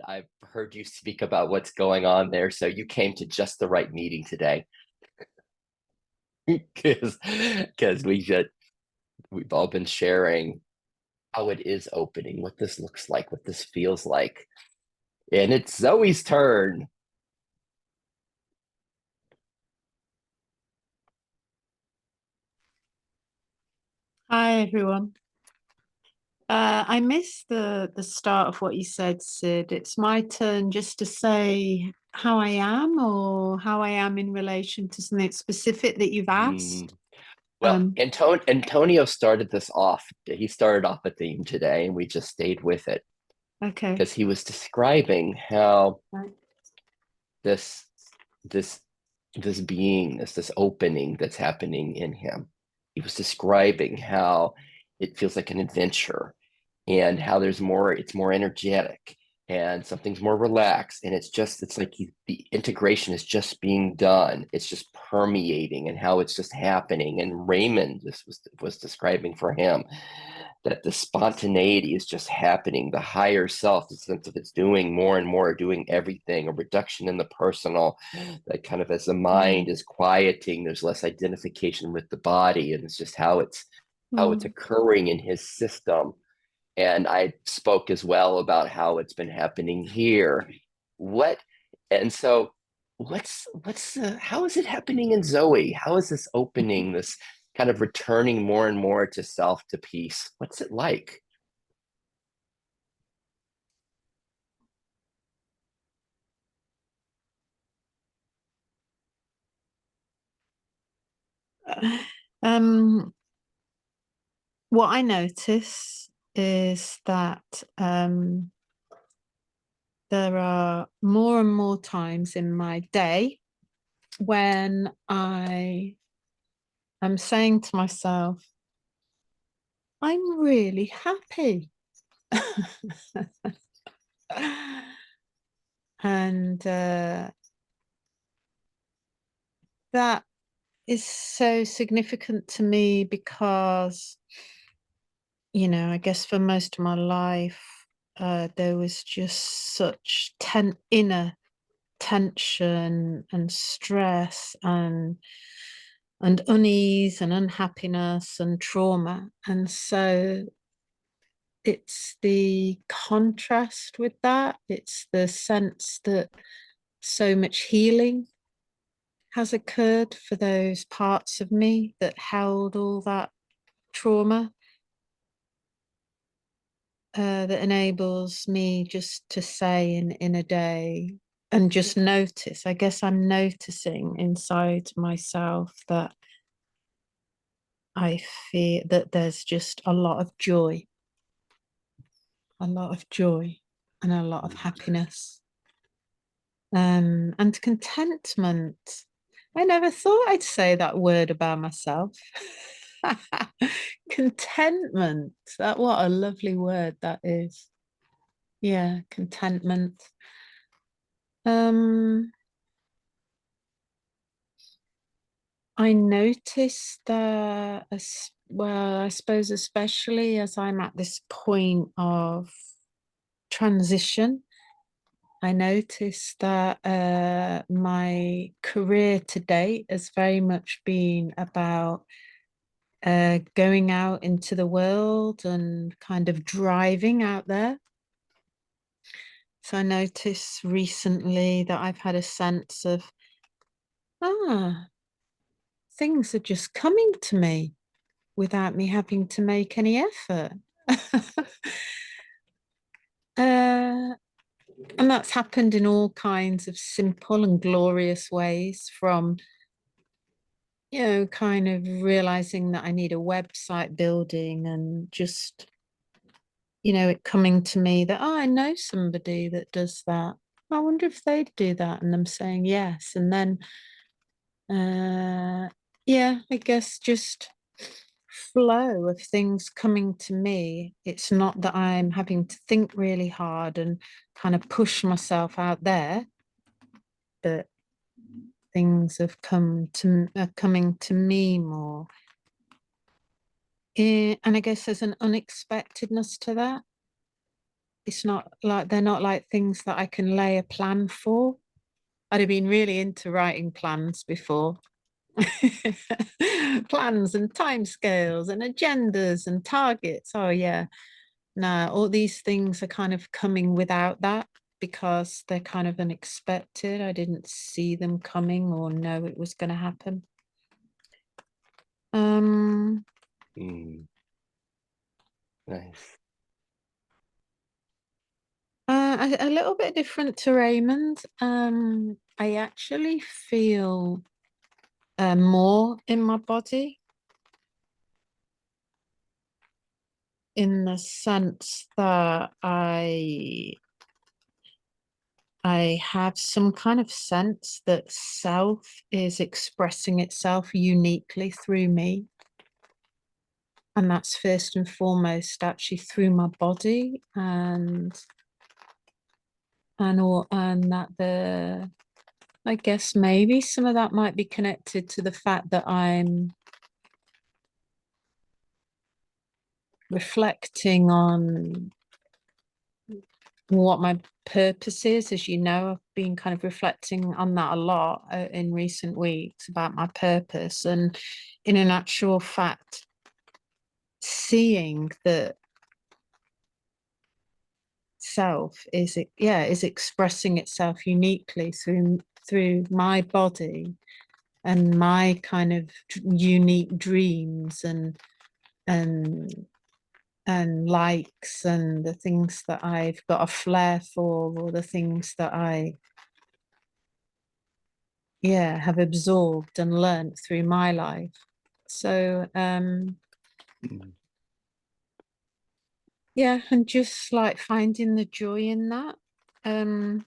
I've heard you speak about what's going on there, so you came to just the right meeting today. Because we've all been sharing how it is opening, what this looks like, what this feels like. And it's Zoe's turn. Hi everyone. I missed the start of what you said, Sid. It's my turn just to say how I am or how I am in relation to something specific that you've Mm. asked. Well, Um, Antonio started this off. He started off a theme today, and we just stayed with it okay. because he was describing how Right. this this this beingness, this opening that's happening in him. He was describing how it feels like an adventure and how it's more energetic and something's more relaxed. And it's like the integration is just being done. It's just permeating and how it's just happening. And Raymond was describing for him that the spontaneity is just happening, the higher self, the sense of it's doing more and more, doing everything, a reduction in the personal, that kind of as the mind Mm, is quieting, there's less identification with the body, and it's just how it's mm. occurring in his system. And I spoke as well about how it's been happening here. What and so what's how is it happening in Zoe? How is this opening, this kind of returning more and more to self, to peace? What's it like? Um, what I notice is that there are more and more times in my day when I am saying to myself, I'm really happy. And that is so significant to me because, I guess for most of my life, there was just such inner tension and stress and unease and unhappiness and trauma. And so it's the contrast with that. It's the sense that so much healing has occurred for those parts of me that held all that trauma, that enables me just to say in a day and just notice. I guess I'm noticing inside myself that I feel that there's just a lot of joy and a lot of happiness. And contentment. I never thought I'd say that word about myself. Contentment. That what a lovely word that is. Yeah, contentment. Um, I noticed that as well, I suppose especially as I'm at this point of transition, I noticed that my career to date has very much been about going out into the world and kind of driving out there. So I noticed recently that I've had a sense of, ah, things are just coming to me without me having to make any effort. uh, and that's happened in all kinds of simple and glorious ways, from kind of realizing that I need a website building and just, it coming to me that, oh, I know somebody that does that. I wonder if they'd do that. And them saying yes. And then, yeah, I guess just flow of things coming to me. It's not that I'm having to think really hard and kind of push myself out there, but things have are coming to me more. And I guess there's an unexpectedness to that. it's not like they're not like things that I can lay a plan for. I'd have been really into writing plans before. Plans and timescales and agendas and targets. Oh yeah. No, all these things are kind of coming without that because they're kind of unexpected. I didn't see them coming or know it was going to happen. Mm, nice. A little bit different to Raymond. I actually feel more in my body in the sense that I have some kind of sense that self is expressing itself uniquely through me. And that's first and foremost actually through my body and that the I guess maybe some of that might be connected to the fact that I'm reflecting on what my purpose is. As you know, I've been kind of reflecting on that a lot in recent weeks about my purpose. And in an actual fact, seeing that self is expressing itself uniquely through my body and my kind of unique dreams and and likes and the things that I've got a flair for or the things that I have absorbed and learnt through my life. So Mm, yeah, and just like finding the joy in that. Um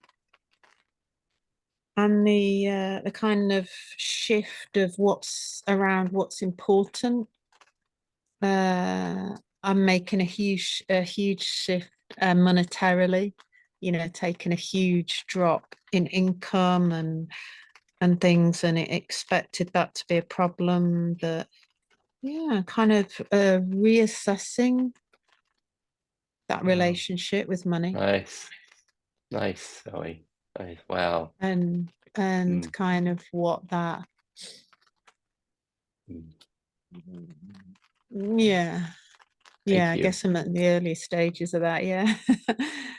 and the kind of shift of what's around what's important. I'm making a huge shift monetarily, taking a huge drop in income and things, and it expected that to be a problem. That kind of reassessing that wow. relationship with money Nice. Nice, Zoe. Nice. Wow. and Mm, kind of what that mm, nice. yeah Thank I you. guess I'm at the early stages of that. Yeah.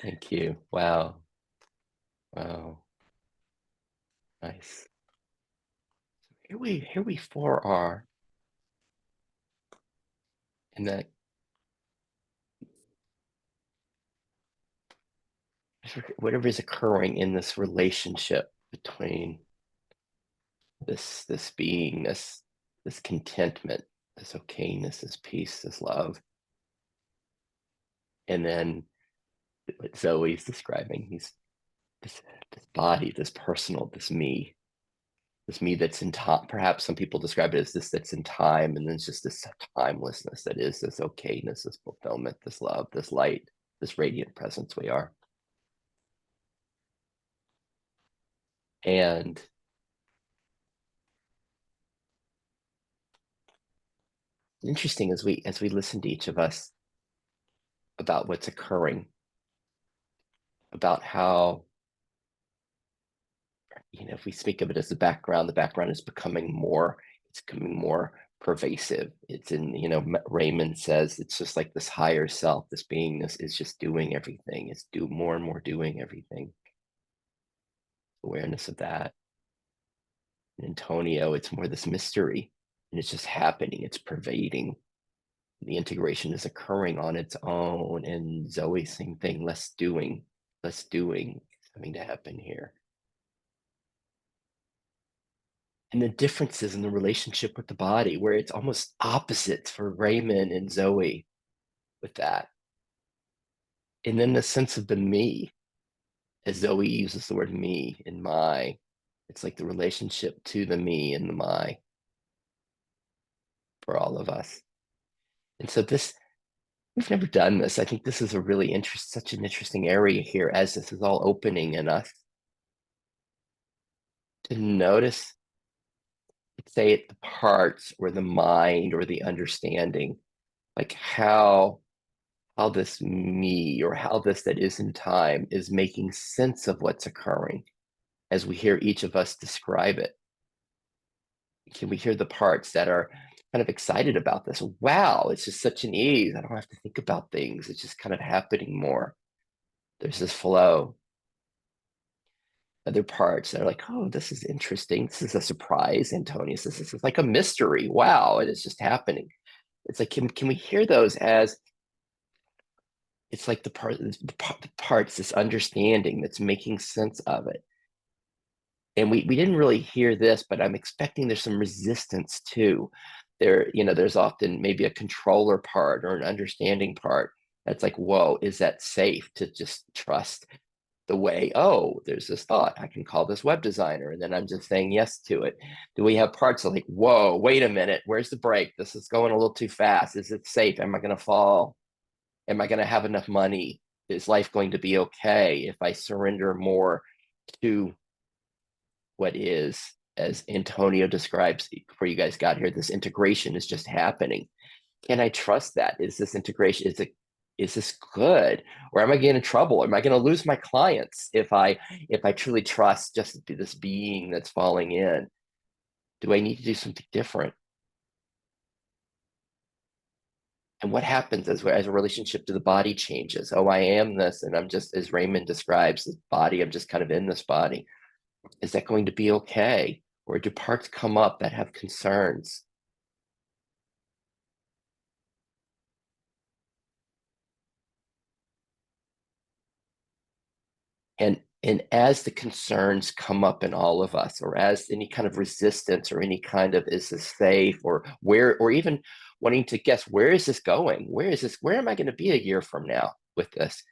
Thank you. Wow. Wow. Nice. Here we four are in that whatever is occurring in this relationship between this being, this contentment, this okayness, this peace, this love, and then what Zoe's describing, he's this this body, this personal, this me that's in time. Perhaps some people describe it as this that's in time, and then it's just this timelessness that is this okayness, this fulfillment, this love, this light, this radiant presence we are. And interesting as we listen to each of us about what's occurring, about how, if we speak of it as the background is becoming more, it's becoming more pervasive. It's in, Raymond says it's just like this higher self, this beingness is just doing everything. It's do more and more doing everything. Awareness of that. In Antonio, it's more this mystery, and it's just happening. It's pervading. The integration is occurring on its own. And Zoe, same thing. Less doing is coming to happen here. And the differences in the relationship with the body, where it's almost opposites for Raymond and Zoe with that. And then the sense of the me, as Zoe uses the word me and my, it's like the relationship to the me and the my for all of us. And so we've never done this. I think this is such an interesting area here as this is all opening in us to notice, say it, the parts or the mind or the understanding, like how how this me, or how this that is in time, is making sense of what's occurring as we hear each of us describe it? Can we hear the parts that are kind of excited about this? Wow, it's just such an ease. I don't have to think about things. It's just kind of happening more. There's this flow. Other parts that are like, oh, this is interesting. This is a surprise. Antonius, this is like a mystery. Wow, it is just happening. It's like, can we hear those as it's like the parts, this understanding that's making sense of it? And we didn't really hear this, but I'm expecting there's some resistance too. There's often maybe a controller part or an understanding part that's like, whoa, is that safe to just trust the way, oh, there's this thought, I can call this web designer, and then I'm just saying yes to it? Do we have parts of like, whoa, wait a minute, where's the brake? This is going a little too fast. Is it safe? Am I going to fall? Am I going to have enough money? Is life going to be okay if I surrender more to what is, as Antonio describes before you guys got here, this integration is just happening? Can I trust that? Is this integration, is this good? Or am I getting in trouble? Am I going to lose my clients if I truly trust just this being that's falling in? Do I need to do something different? And what happens as a relationship to the body changes? Oh, I am this, and I'm just, as Raymond describes, this body, I'm just kind of in this body. Is that going to be okay? Or do parts come up that have concerns? And as the concerns come up in all of us, or as any kind of resistance, or any kind of, is this safe, or where, or even wanting to guess, where is this going? Where am I going to be a year from now with this?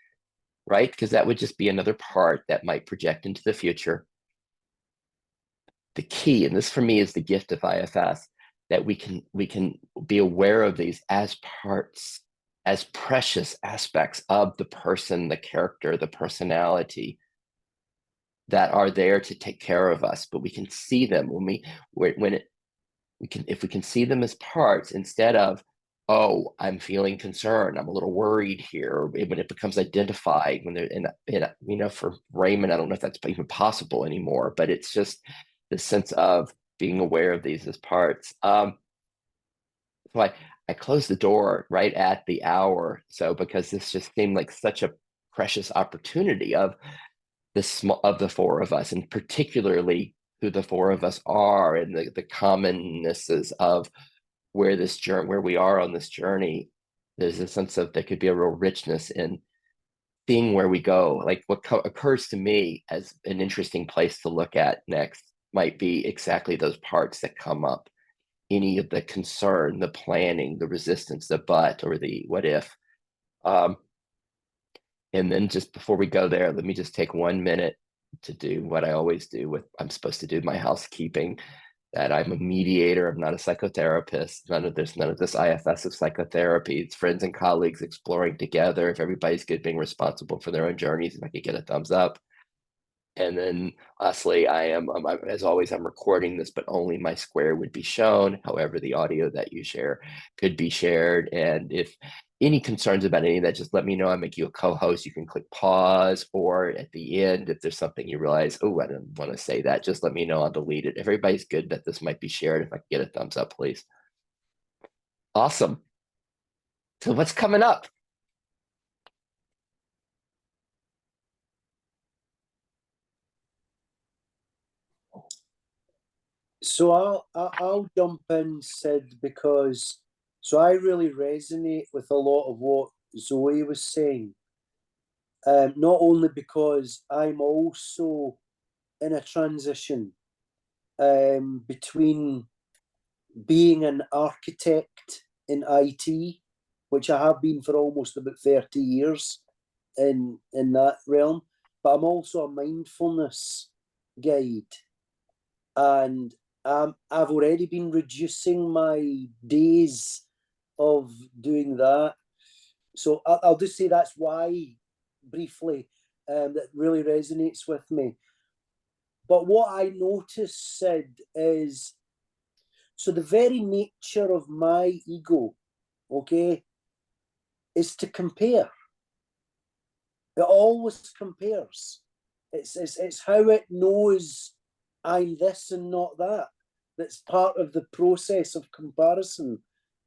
Right? Because that would just be another part that might project into the future. The key, and this for me is the gift of IFS, that we can be aware of these as parts, as precious aspects of the person, the character, the personality, that are there to take care of us. But we can see them if we can see them as parts, instead of, oh, I'm feeling concerned, I'm a little worried here. When it becomes identified, when they're for Raymond, I don't know if that's even possible anymore, but it's just the sense of being aware of these as parts. So I closed the door right at the hour, so because this just seemed like such a precious opportunity of the four of us, and particularly who the four of us are, and the commonnesses of where we are on this journey. There's a sense of, there could be a real richness in seeing where we go. Like what occurs to me as an interesting place to look at next might be exactly those parts that come up. Any of the concern, the planning, the resistance, the but, or the what if. Um, and then just before we go there, let me just take 1 minute to do what I always do with, I'm supposed to do my housekeeping, that I'm a mediator. I'm not a psychotherapist. None of this IFS of psychotherapy. It's friends and colleagues exploring together. If everybody's good, being responsible for their own journeys, if I could get a thumbs up. And then lastly, as always, I'm recording this, but only my square would be shown. However, the audio that you share could be shared. And if any concerns about any of that, just let me know. I make you a co-host. You can click pause, or at the end, if there's something you realize, oh, I didn't want to say that, just let me know. I'll delete it. If everybody's good that this might be shared, if I could get a thumbs up, please. Awesome. So what's coming up? So I'll jump in, Sid, because I really resonate with a lot of what Zoe was saying. Not only because I'm also in a transition between being an architect in IT, which I have been for almost about 30 years in that realm, but I'm also a mindfulness guide. And I've already been reducing my days of doing that. So I'll just say that's why, briefly, that really resonates with me. But what I noticed, Sid, is so the very nature of my ego, okay, is to compare. It always compares. It's how it knows I'm this and not that. That's part of the process of comparison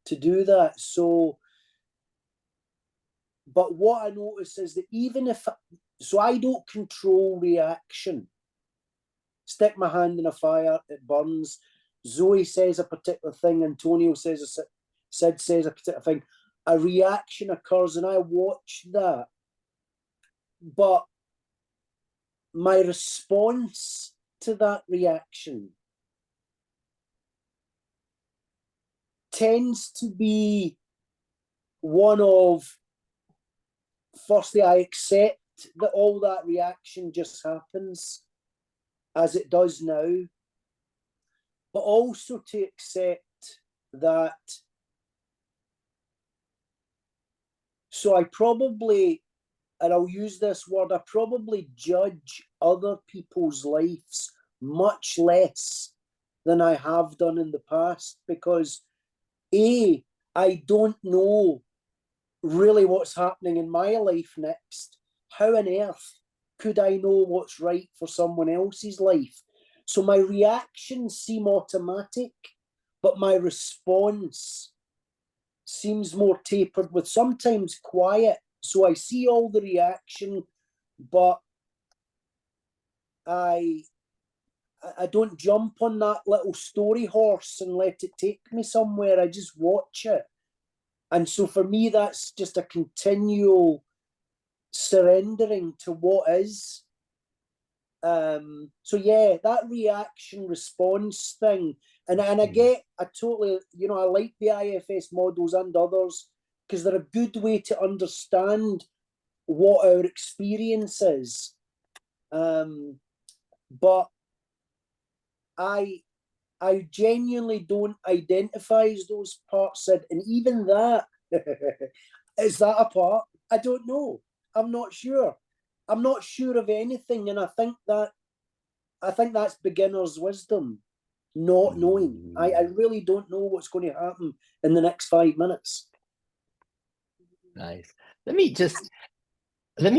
to do that. So, but what I notice is that even if, so I don't control reaction. Stick my hand in a fire, it burns. Zoe says a particular thing, Antonio says, Sid says a particular thing. A reaction occurs and I watch that. But my response to that reaction tends to be one of, firstly, I accept that all that reaction just happens as it does now, but also to accept that. So I probably, and I'll use this word, I probably judge other people's lives much less than I have done in the past, because A, I don't know really what's happening in my life next. How on earth could I know what's right for someone else's life? So my reactions seem automatic, but my response seems more tapered, with sometimes quiet. So I see all the reaction, but I don't jump on that little story horse and let it take me somewhere. I just watch it. And so for me, that's just a continual surrendering to what is. So yeah, that reaction response thing. And I get, I totally, I like the IFS models and others, because they're a good way to understand what our experience is. But I genuinely don't identify as those parts, Sid, and even that, is that a part? I don't know. I'm not sure. I'm not sure of anything, and I think that's beginner's wisdom, not knowing. I really don't know what's going to happen in the next 5 minutes. Nice. Let me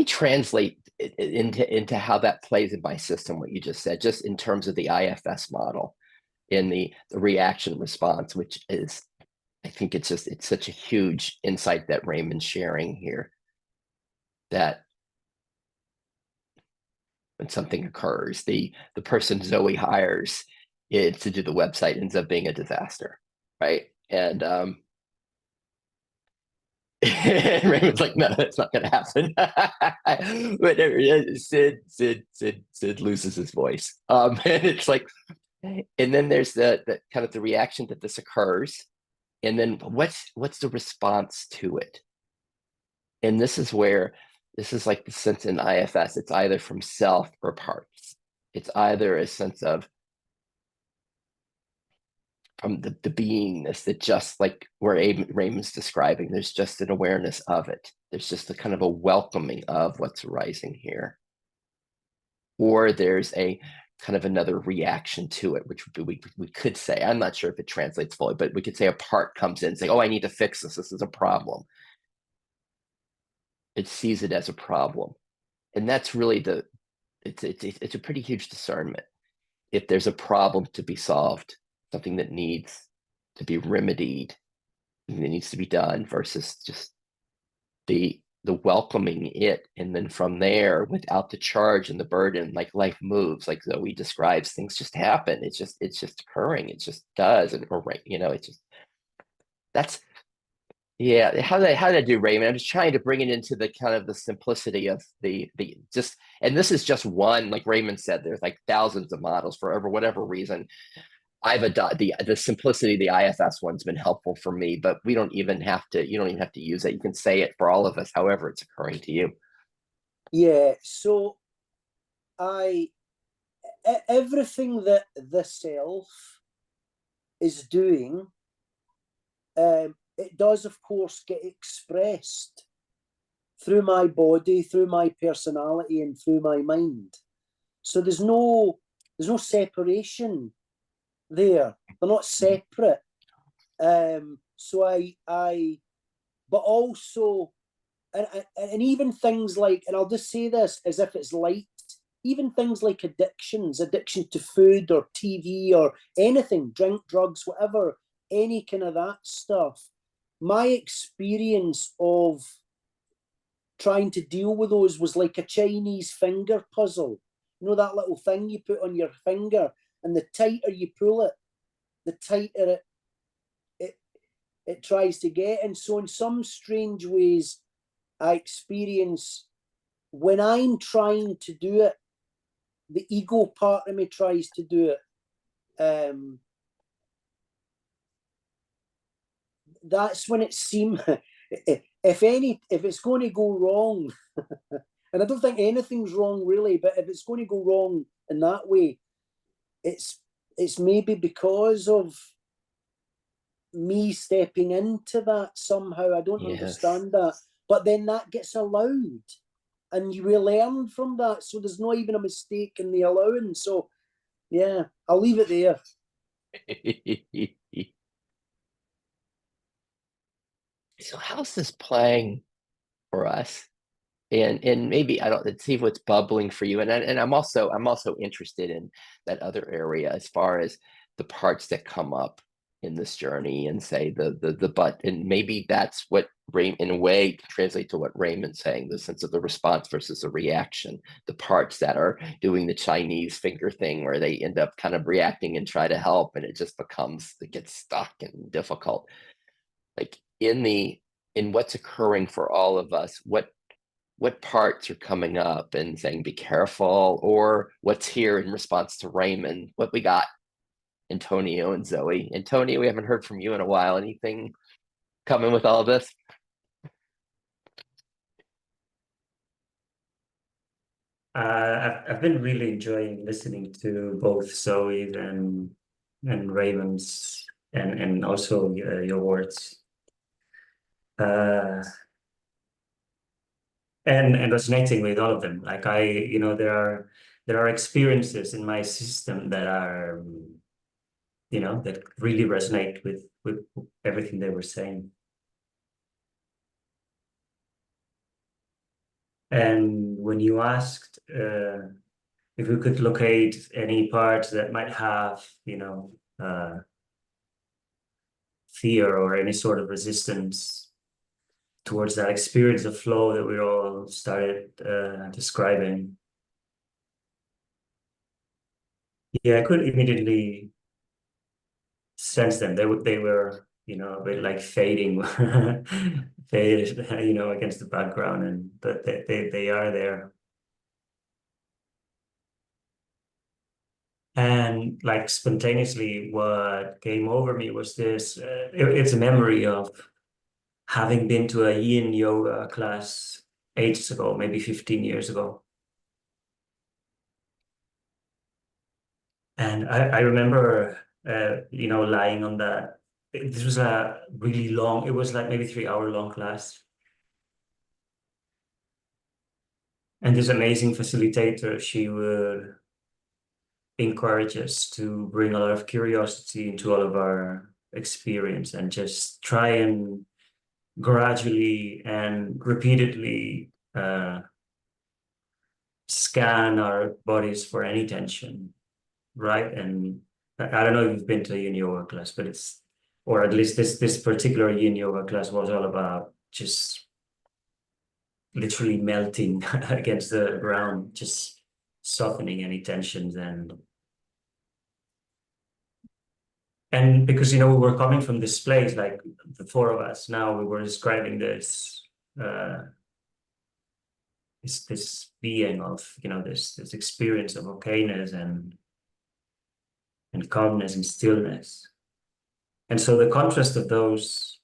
translate it into how that plays in my system, what you just said, just in terms of the IFS model, in the reaction response, which is, I think it's such a huge insight that Raymond's sharing here, that when something occurs, the person Zoe hires to do the website ends up being a disaster, right? And Raymond's like, no, that's not going to happen. Whatever. Sid loses his voice. And it's like, and then there's the kind of the reaction that this occurs, and then what's the response to it? And this is like the sense in IFS. It's either from self or parts. It's either a sense of from the beingness, that just like where Raymond's describing, there's just an awareness of it. There's just a kind of a welcoming of what's arising here. Or there's a kind of another reaction to it, which we could say, I'm not sure if it translates fully, but we could say a part comes in and say, oh, I need to fix this. This is a problem. It sees it as a problem. And that's really it's a pretty huge discernment. If there's a problem to be solved, something that needs to be remedied, something that needs to be done, versus just the welcoming it, and then from there, without the charge and the burden, like life moves, like Zoe describes, things just happen. It's just occurring. It just does, and it's just that's. Yeah, how did I do, Raymond? I'm just trying to bring it into the kind of the simplicity of the just, and this is just one, like Raymond said, there's like thousands of models for whatever reason. I've adopted the simplicity, the IFS one's been helpful for me, but you don't even have to use it. You can say it for all of us, however it's occurring to you. Yeah, so everything that the self is doing, it does, of course, get expressed through my body, through my personality, and through my mind. So there's no separation there. They're not separate. So but also and even things like, and I'll just say this as if it's light, even things like addiction to food or TV or anything, drink, drugs, whatever, any kind of that stuff. My experience of trying to deal with those was like a Chinese finger puzzle. You know, that little thing you put on your finger, and the tighter you pull it, the tighter it tries to get. And so in some strange ways, I experience when I'm trying to do it, the ego part of me tries to do it. That's when it seems, if it's going to go wrong, and I don't think anything's wrong really, but if it's going to go wrong in that way, it's maybe because of me stepping into that somehow. I don't understand that, but then that gets allowed, and you will learn from that. So there's not even a mistake in the allowing. So yeah, I'll leave it there. So how's this playing for us? And maybe I don't see what's bubbling for you. And I'm also interested in that other area as far as the parts that come up in this journey, and say the but, and maybe that's what in a way translate to what Raymond's saying, the sense of the response versus the reaction, the parts that are doing the Chinese finger thing where they end up kind of reacting and try to help, and it gets stuck and difficult. Like in what's occurring for all of us, what parts are coming up and saying be careful, or what's here in response to Raymond? What we got, Antonio and Zoe? Antonio, we haven't heard from you in a while. Anything coming with all of this? I've been really enjoying listening to both Zoe and Raymond's and also your words. And resonating with all of them. Like there are experiences in my system that are, that really resonate with everything they were saying. And when you asked if we could locate any parts that might have, fear or any sort of resistance towards that experience of flow that we all started describing. Yeah, I could immediately sense them. They were, a bit like fading, faded, against the background, but they are there. And like spontaneously, what came over me was this. It's a memory of having been to a yin yoga class ages ago, maybe 15 years ago. And I remember, lying on that. This was a really long, it was like maybe 3-hour long class. And this amazing facilitator, she would encourage us to bring a lot of curiosity into all of our experience and just try and gradually and repeatedly scan our bodies for any tension, right? And I don't know if you've been to a yin yoga class, but or at least this particular yin yoga class was all about just literally melting against the ground, just softening any tensions. And because, we were coming from this place, like the four of us, now we were describing this being of, this experience of okayness and calmness and stillness. And so the contrast of those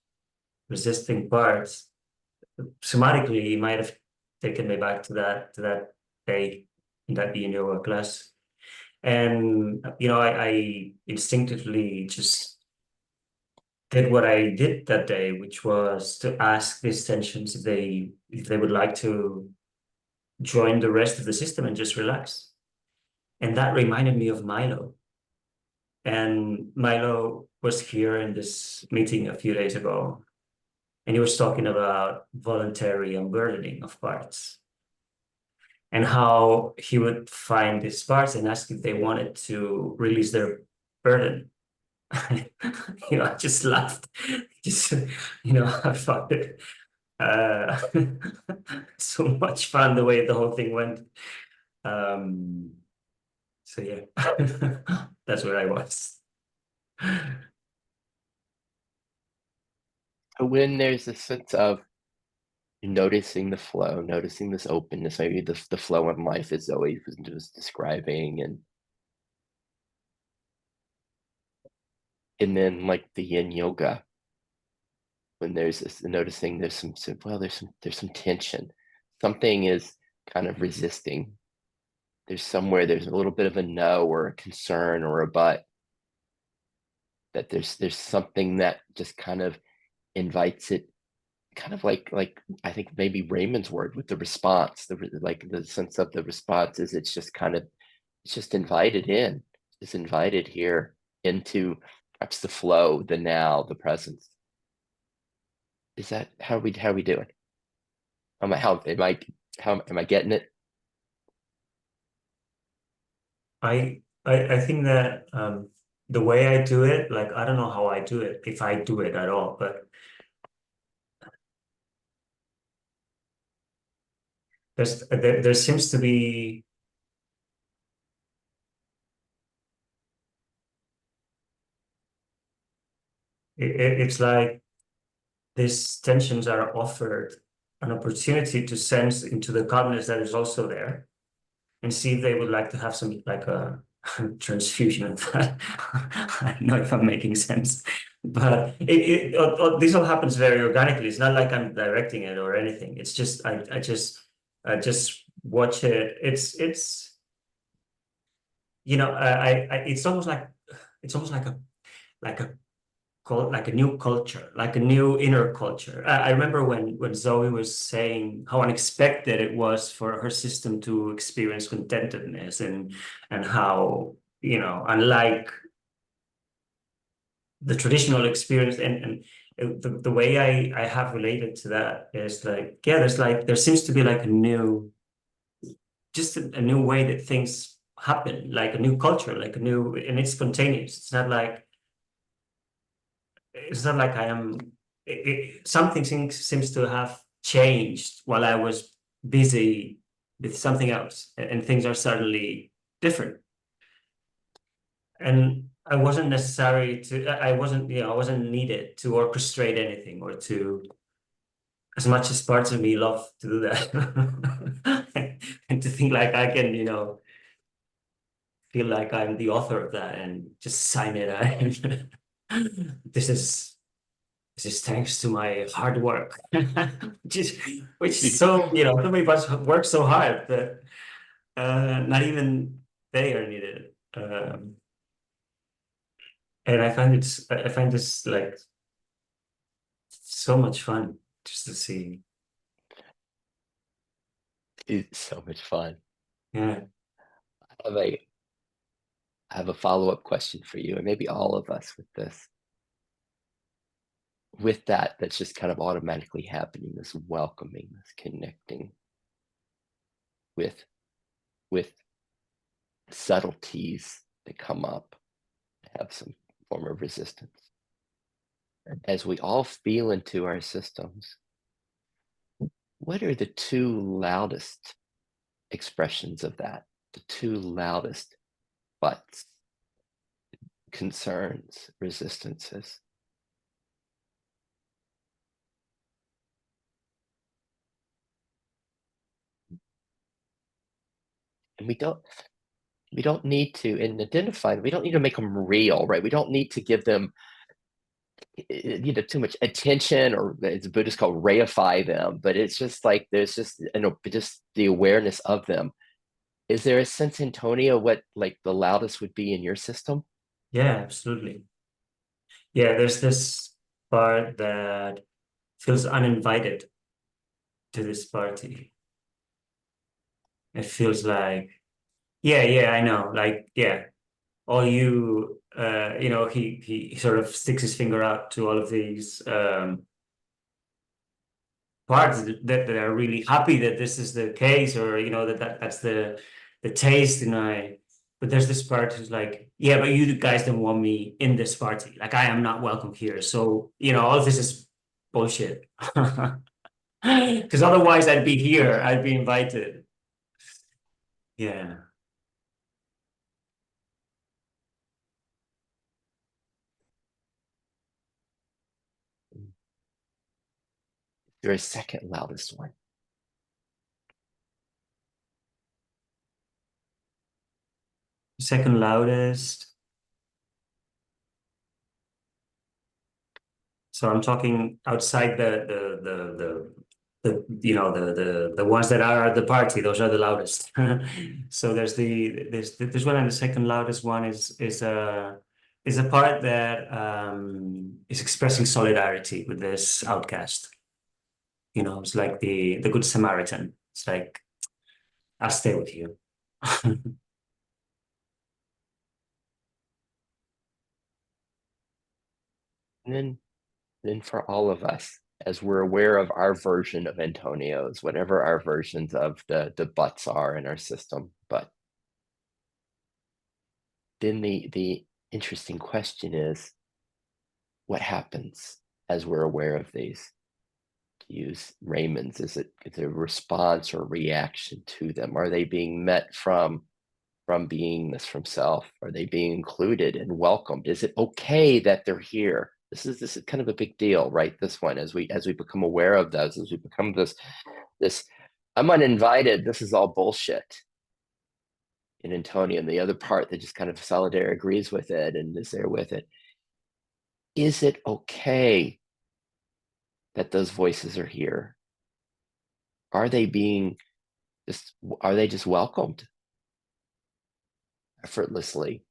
resisting parts, somatically, might have taken me back to that day in that yin yoga class. And, I instinctively just did what I did that day, which was to ask these tensions if they would like to join the rest of the system and just relax. And that reminded me of Milo. And Milo was here in this meeting a few days ago. and he was talking about voluntary unburdening of parts, and how he would find these parts and ask if they wanted to release their burden. I just laughed. Just, I found it so much fun the way the whole thing went. So yeah, that's where I was. When there's a sense of noticing the flow, noticing this openness, maybe the flow in life as Zoe was just describing, and then like the yin yoga, when there's this noticing there's some tension, something is kind of resisting. There's a little bit of a no or a concern or a but, that there's something that just kind of invites it, kind of like I think maybe Raymond's word with the response, the sense of the response is it's just invited in, it's invited here into perhaps the flow, the now, the presence. Is that how we doing? How am I getting it? I think that the way I do it, like, I don't know how I do it, if I do it at all, but there seems to be it's like these tensions are offered an opportunity to sense into the calmness that is also there, and see if they would like to have some, like a transfusion of that. I don't know if I'm making sense, but this all happens very organically. It's not like I'm directing it or anything. It's just I just watch it. It's it's almost like a new culture, like a new inner culture. I remember when Zoe was saying how unexpected it was for her system to experience contentedness, and how, unlike the traditional experience, and the way I have related to that is like, yeah, there seems to be like a new way that things happen, like a new culture, and it's spontaneous. It's not like I am. Something seems to have changed while I was busy with something else, and things are suddenly different. And I wasn't I wasn't needed to orchestrate anything, or to, as much as parts of me love to do that, and to think like I can, feel like I'm the author of that and just sign it. This is thanks to my hard work, which is so, so many of us work so hard that not even they are needed. And I find this like so much fun just to see. It's so much fun. Yeah. I have a follow-up question for you, and maybe all of us with this. With that's just kind of automatically happening, this welcoming, this connecting with subtleties that come up, have some form of resistance. As we all feel into our systems, what are the two loudest expressions of that? The two loudest buts, concerns, resistances? And we don't need to, and identify, we don't need to make them real, right? We don't need to give them too much attention, or as the Buddhists call, reify them, but it's just like there's just just the awareness of them. Is there a sense, Antonio, what like the loudest would be in your system? Yeah, absolutely. Yeah, there's this part that feels uninvited to this party. It feels like, yeah, I know, like, yeah, all you, he sort of sticks his finger out to all of these parts that are really happy that this is the case, or that's the taste, but there's this part who's like, yeah, but you guys don't want me in this party, like I am not welcome here, so all of this is bullshit. Because otherwise I'd be here, I'd be invited. Yeah. You're a second loudest one. Second loudest. So I'm talking outside the ones that are at the party. Those are the loudest. So there's one, and the second loudest one is a part that is expressing solidarity with this outcast. It's like the Good Samaritan. It's like, I'll stay with you. And then for all of us, as we're aware of our version of Antonio's, whatever our versions of the buts are in our system, but then the interesting question is, what happens as we're aware of these? To use Raymond's, is it a response or reaction to them? Are they being met from beingness, from self? Are they being included and welcomed? Is it okay that they're here? This is kind of a big deal, right? This one, as we become aware of those, as we become this I'm uninvited, this is all bullshit in Antonio, and the other part that just kind of solidarity agrees with it and is there with it. Is it okay that those voices are here? Are they just welcomed effortlessly?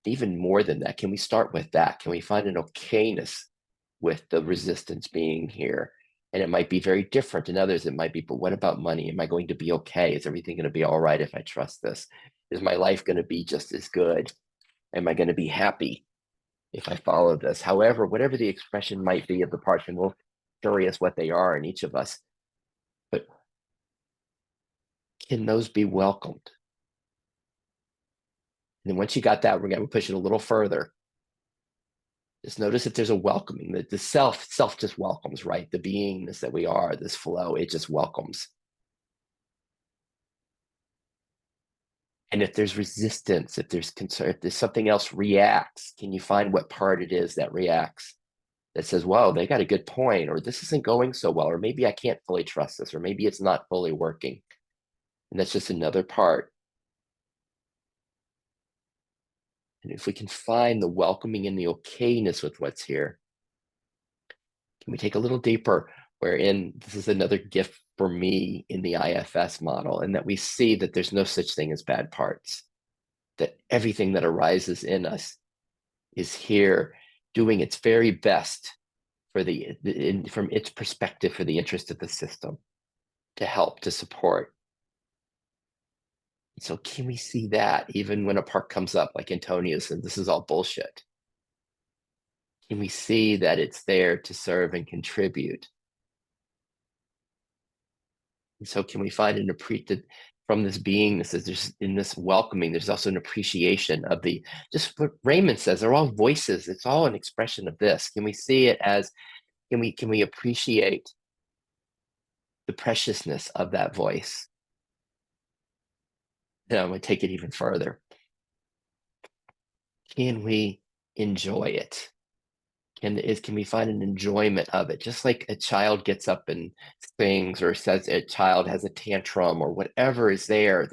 Even more than that, can we start with that? Can we find an okayness with the resistance being here? And it might be very different in others. It might be, but what about money? Am I going to be okay? Is everything going to be all right if I trust this? Is my life going to be just as good? Am I going to be happy if I follow this? However, whatever the expression might be of the parts, and we're curious what they are in each of us, but can those be welcomed? And then once you got that, we're going to push it a little further. Just notice if there's a welcoming, that the self just welcomes, right? The beingness that we are, this flow, it just welcomes. And if there's resistance, if there's concern, if there's something else reacts, can you find what part it is that reacts? That says, "Whoa, they got a good point," or "This isn't going so well," or "Maybe I can't fully trust this," or "Maybe it's not fully working." And that's just another part. And if we can find the welcoming and the okayness with what's here, can we take a little deeper, wherein this is another gift for me in the IFS model, and that we see that there's no such thing as bad parts, that everything that arises in us is here doing its very best for from its perspective, for the interest of the system, to help, to support. So can we see that even when a part comes up, like Antonio said, this is all bullshit? Can we see that it's there to serve and contribute? And so can we find an appreciation from this beingness, there's in this welcoming, there's also an appreciation of just what Raymond says, they're all voices. It's all an expression of this. Can we see it as, can we appreciate the preciousness of that voice? And I'm going to take it even further. Can we enjoy it? Can we find an enjoyment of it? Just like a child gets up and sings, or says a child has a tantrum, or whatever is there,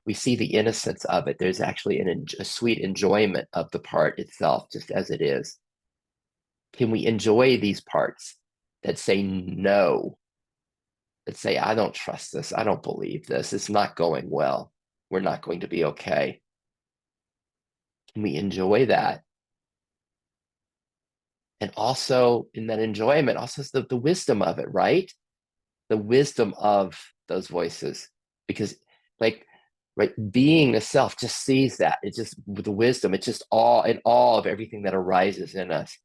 we see the innocence of it. There's actually a sweet enjoyment of the part itself, just as it is. Can we enjoy these parts that say no, that say, I don't trust this, I don't believe this, it's not going well, we're not going to be okay? Can we enjoy that? And also in that enjoyment, also is the wisdom of it, right? The wisdom of those voices, because right, being the self just sees that. It's just with the wisdom, it's just all in all of everything that arises in us.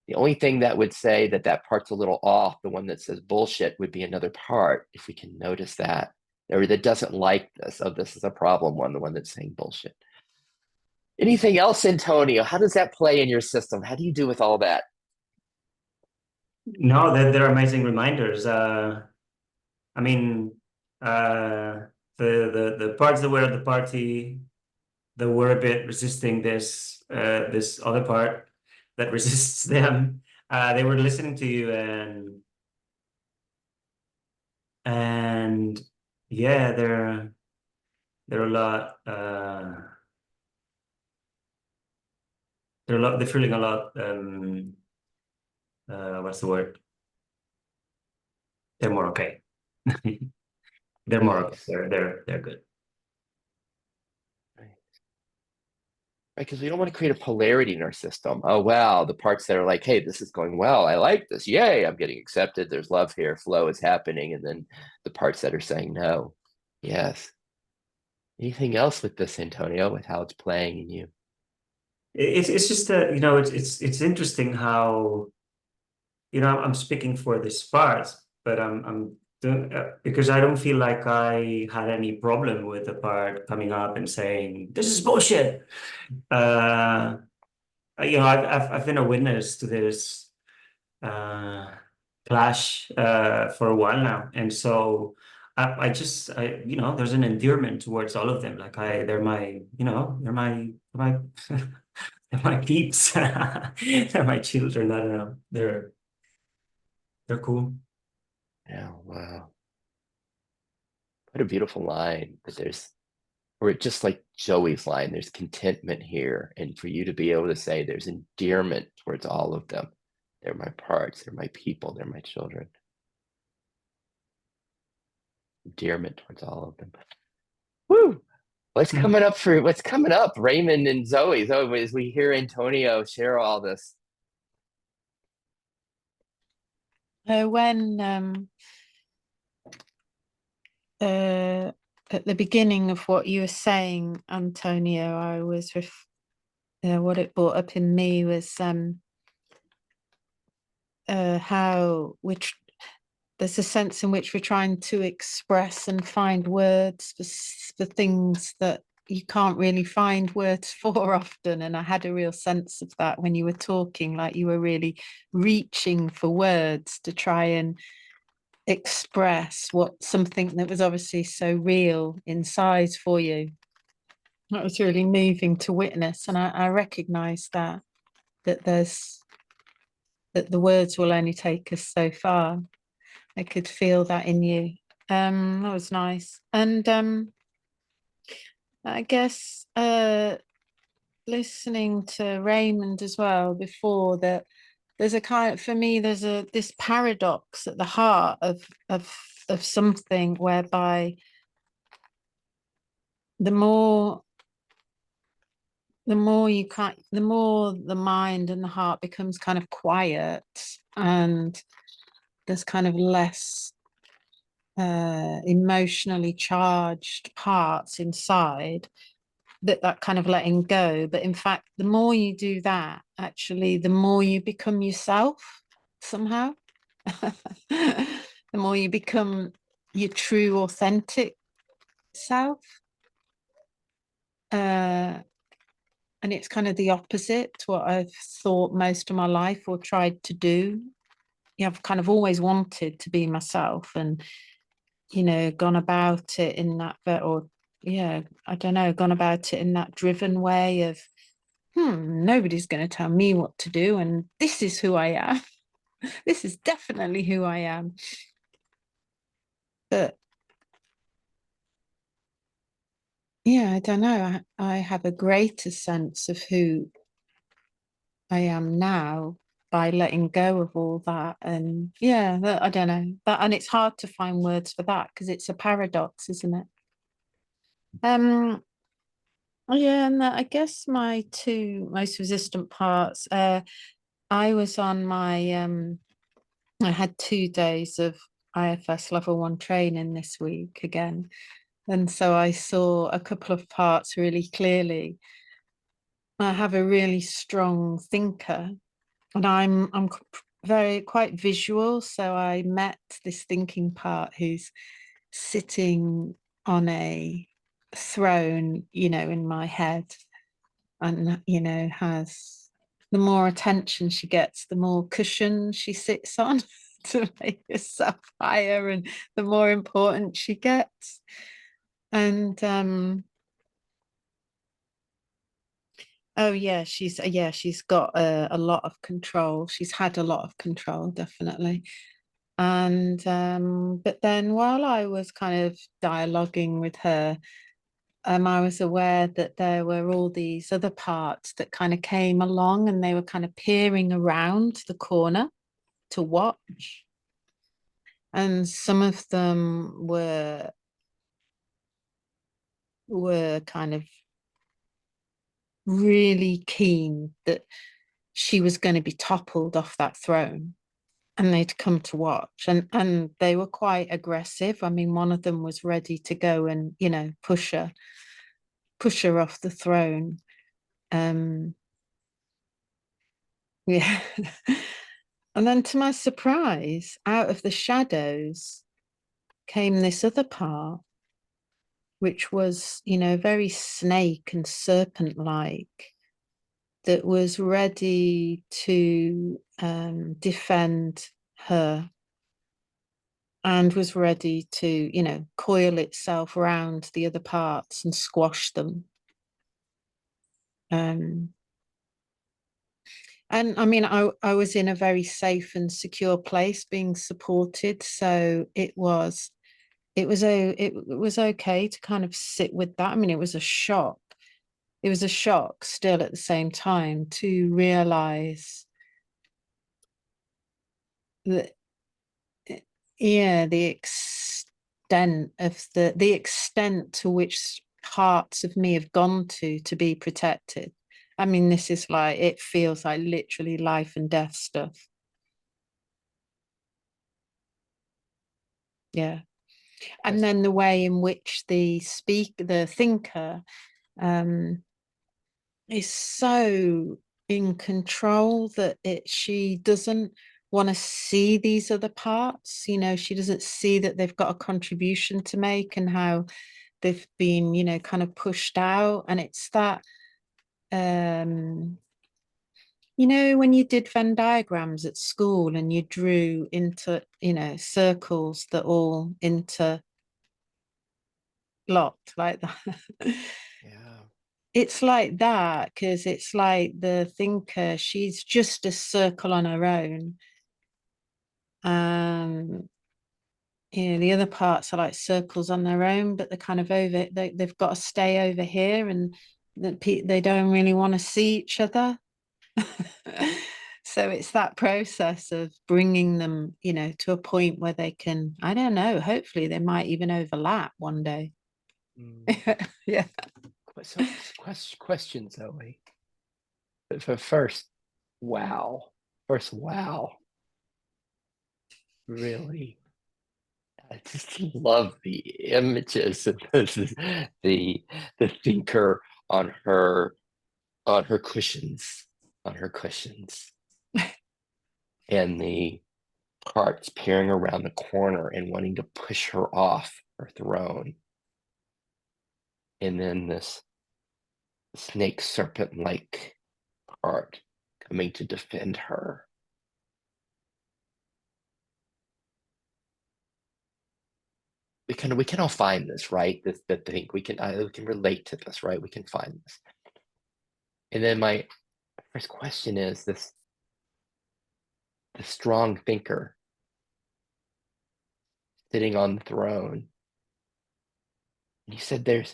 The only thing that would say that that part's a little off, the one that says bullshit, would be another part, if we can notice that, or that doesn't like this. Oh, this is a problem one, the one that's saying bullshit. Anything else, Antonio? How does that play in your system? How do you do with all that? No, they're amazing reminders. I mean, the parts that were at the party that were a bit resisting this this other part that resists them, they were listening to you, and yeah, they're a lot they're feeling a lot what's the word? They're more okay. They're more okay. Nice. They're good. Right, because we don't want to create a polarity in our system. Oh, wow, the parts that are like, hey, this is going well, I like this, yay, I'm getting accepted, there's love here, flow is happening. And then the parts that are saying no. Yes. Anything else with this, Antonio, with how it's playing in you? It's just that, you know, it's interesting how, you know, I'm speaking for this part, but I'm doing, because I don't feel like I had any problem with the part coming up and saying this is bullshit. You know, I've been a witness to this clash for a while now, and so I just you know, there's an endearment towards all of them. Like they're my, you know, they're my peeps. They're my children. I don't know. They're cool. Yeah, wow. What a beautiful line. But there's, or just like Joey's line, there's contentment here. And for you to be able to say there's endearment towards all of them. They're my parts, they're my people, they're my children. Endearment towards all of them. Woo! What's coming up, Raymond and Zoe? Zoe, as we hear Antonio share all this. When at the beginning of what you were saying, Antonio, I was what it brought up in me was how there's a sense in which we're trying to express and find words for things that you can't really find words for often. And I had a real sense of that when you were talking, like you were really reaching for words to try and express something that was obviously so real inside for you. That was really moving to witness. And I recognized that the words will only take us so far. I could feel that in you. That was nice. And I guess listening to Raymond as well before, that there's a kind, for me, there's this paradox at the heart of something whereby the more the more the mind and the heart becomes kind of quiet, and there's kind of less emotionally charged parts inside, that kind of letting go. But in fact, the more you do that, actually, the more you become yourself somehow. The more you become your true, authentic self. And it's kind of the opposite to what I've thought most of my life or tried to do. I've kind of always wanted to be myself, and gone about it in that, or I don't know, gone about it in that driven way of nobody's going to tell me what to do, and this is who I am. This is definitely who I am. But I don't know, I have a greater sense of who I am now by letting go of all that. And I don't know that, and it's hard to find words for that because it's a paradox, isn't it? And I guess my two most resistant parts, I was on my I had 2 days of IFS level 1 training this week again, and so I saw a couple of parts really clearly. I have a really strong thinker, And I'm very quite visual, so I met this thinking part who's sitting on a throne, you know, in my head, and you know, has the more attention she gets, the more cushion she sits on to make herself higher, and the more important she gets. And oh yeah, she's got a lot of control. She's had a lot of control, definitely. And but then while I was kind of dialoguing with her, I was aware that there were all these other parts that kind of came along, and they were kind of peering around the corner to watch. And some of them were kind of really keen that she was going to be toppled off that throne, and they'd come to watch, and they were quite aggressive. I mean, one of them was ready to go and, you know, push her off the throne. Yeah. And then to my surprise, out of the shadows came this other part, which was, you know, very snake and serpent like, that was ready to defend her, and was ready to, you know, coil itself around the other parts and squash them. And I mean, I was in a very safe and secure place, being supported, so it was okay to kind of sit with that. I mean, it was a shock. It was a shock still at the same time to realize that, yeah, the extent of the extent to which parts of me have gone to be protected. I mean, this is like, it feels like literally life and death stuff. Yeah. And then the way in which the thinker is so in control that she doesn't want to see these other parts. You know, she doesn't see that they've got a contribution to make, and how they've been, you know, kind of pushed out. And it's that, you know, when you did Venn diagrams at school and you drew into, you know, circles that all interlocked like that. Yeah. It's like that, because it's like the thinker, she's just a circle on her own. You know, the other parts are like circles on their own, but they're kind of they've got to stay over here, and they don't really want to see each other. So it's that process of bringing them, you know, to a point where they can, I don't know, hopefully they might even overlap one day. Yeah. So, question, Zoe. But first, wow. Really, I just love the images of the thinker on her cushions, and the carts peering around the corner and wanting to push her off her throne, and then this snake serpent like part coming to defend her. We can all find this, right? That thing we can relate to this, right? We can find this. And then my first question is this: the strong thinker sitting on the throne. You said you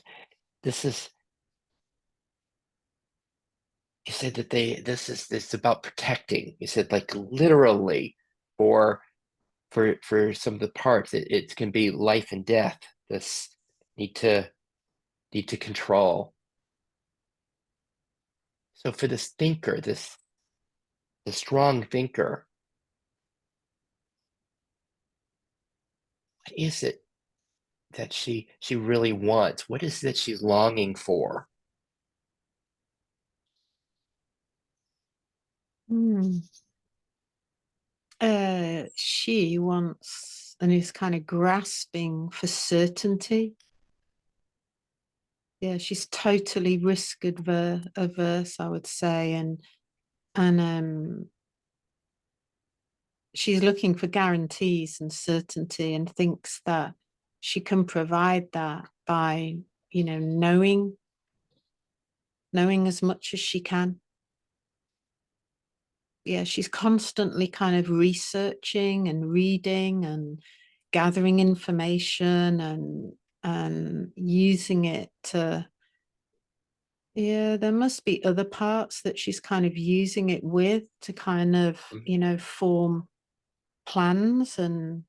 said that this is about protecting. You said, like, literally for some of the parts, it can be life and death. This need to control. So for this thinker, the strong thinker, what is it that she really wants? What is it that she's longing for? She wants and is kind of grasping for certainty. Yeah, she's totally risk averse, I would say, and she's looking for guarantees and certainty, and thinks that she can provide that by, you know, knowing as much as she can. Yeah, she's constantly kind of researching and reading and gathering information and using it to, yeah, there must be other parts that she's kind of using it with to kind of, you know, form plans and,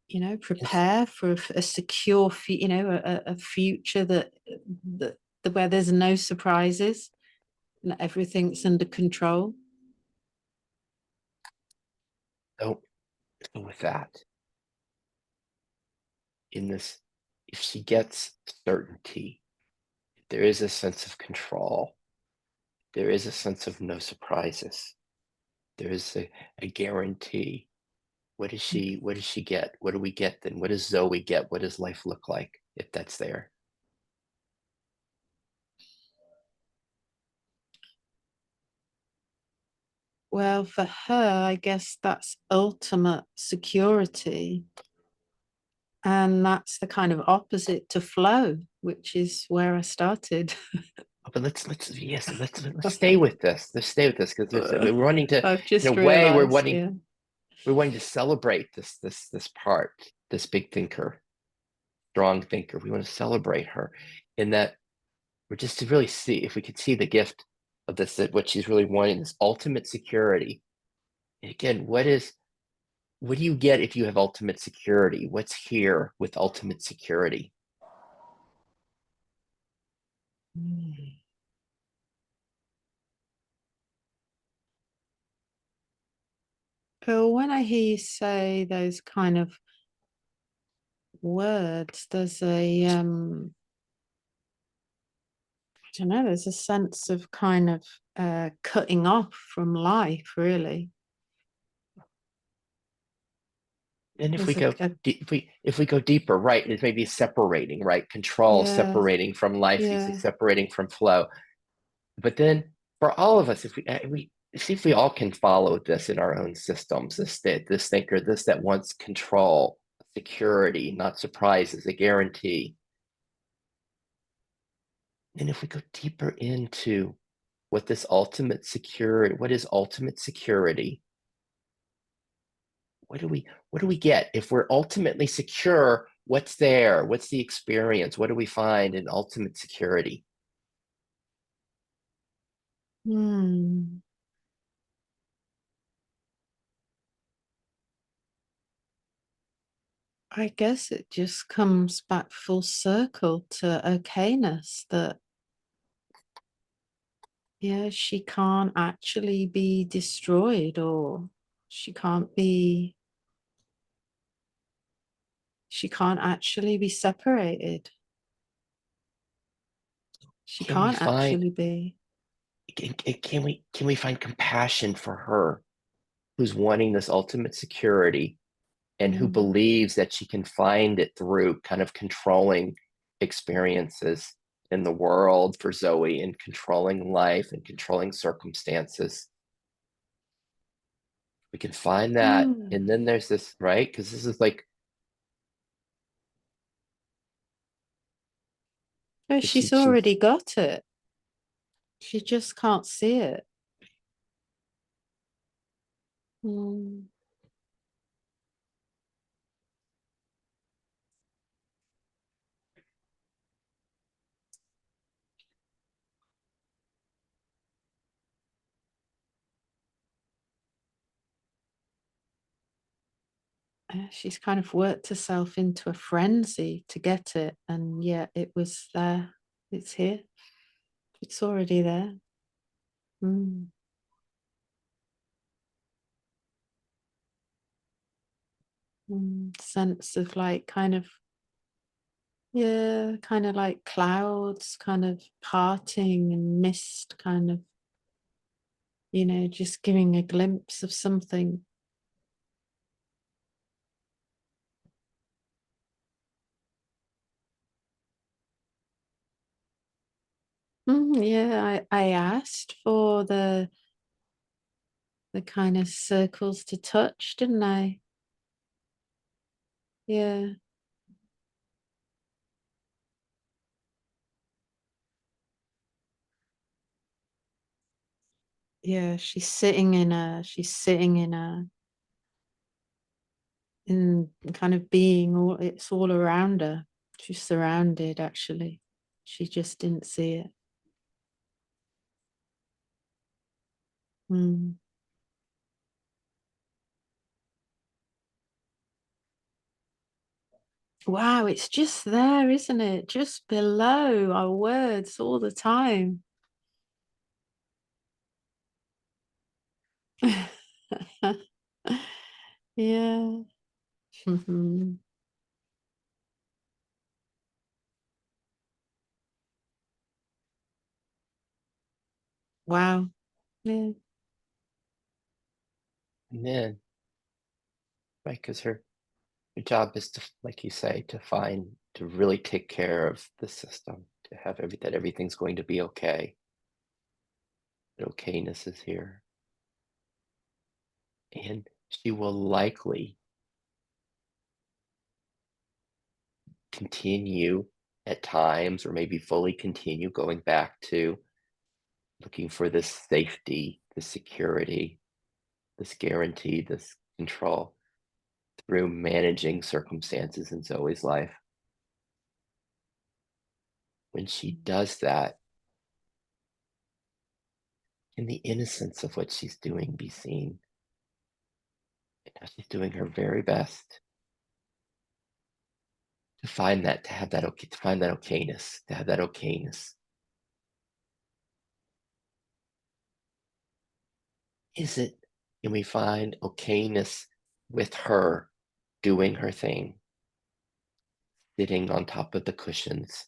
you know, prepare for a secure, you know, a future that where there's no surprises and everything's under control. So with that, in this, if she gets certainty, there is a sense of control. There is a sense of no surprises. There is a guarantee. What does she get? What do we get then? What does Zoe get? What does life look like if that's there? Well, for her, I guess that's ultimate security. And that's the kind of opposite to flow, which is where I started. But let's stay with this. Let's stay with this because we're wanting to, I've just in a way, we're realized, yeah. wanting to celebrate this part, this big thinker, strong thinker. We want to celebrate her in that we're just to really see if we could see the gift of this, that what she's really wanting, this ultimate security. And again, what do you get if you have ultimate security? What's here with ultimate security? But when I hear you say those kind of words, there's a I don't know, there's a sense of kind of cutting off from life, really. And if There's we go if we go deeper, right, it's maybe separating, right? Control, yeah, separating from life, yeah. separating from flow. But then for all of us, if we see if we all can follow this in our own systems, this thinker, this that wants control, security, not surprises, a guarantee. And if we go deeper into what is ultimate security, what do we get if we're ultimately secure? What's there? What's the experience? What do we find in ultimate security? I guess it just comes back full circle to okayness, that yeah, she can't actually be destroyed, or she can't actually be separated. She can't actually be. Can we find compassion for her, who's wanting this ultimate security and who believes that she can find it through kind of controlling experiences in the world for Zoe, and controlling life and controlling circumstances? We can find that. And then there's this, right? Because this is like, No, she's already got it. She just can't see it. She's kind of worked herself into a frenzy to get it, and yet it was there. It's here. It's already there. Sense of like kind of, yeah, kind of like clouds kind of parting and mist kind of you know, just giving a glimpse of something. Yeah, I asked for the kind of circles to touch, didn't I? Yeah. Yeah, she's sitting in in kind of being, all it's all around her. She's surrounded, actually. She just didn't see it. Mm. Wow, it's just there, isn't it? Just below our words all the time. Yeah. Mhm. Wow. Yeah. And then, right, because her job is to, like you say, to really take care of the system, to have that everything's going to be okay. That okayness is here. And she will likely continue at times, or maybe fully continue going back to looking for this safety, this security, this guarantee, this control through managing circumstances in Zoe's life. When she does that, can the innocence of what she's doing be seen? And how she's doing her very best to find that, to have that okay, to find that okayness, to have that okayness. Is it, can we find okayness with her doing her thing, sitting on top of the cushions,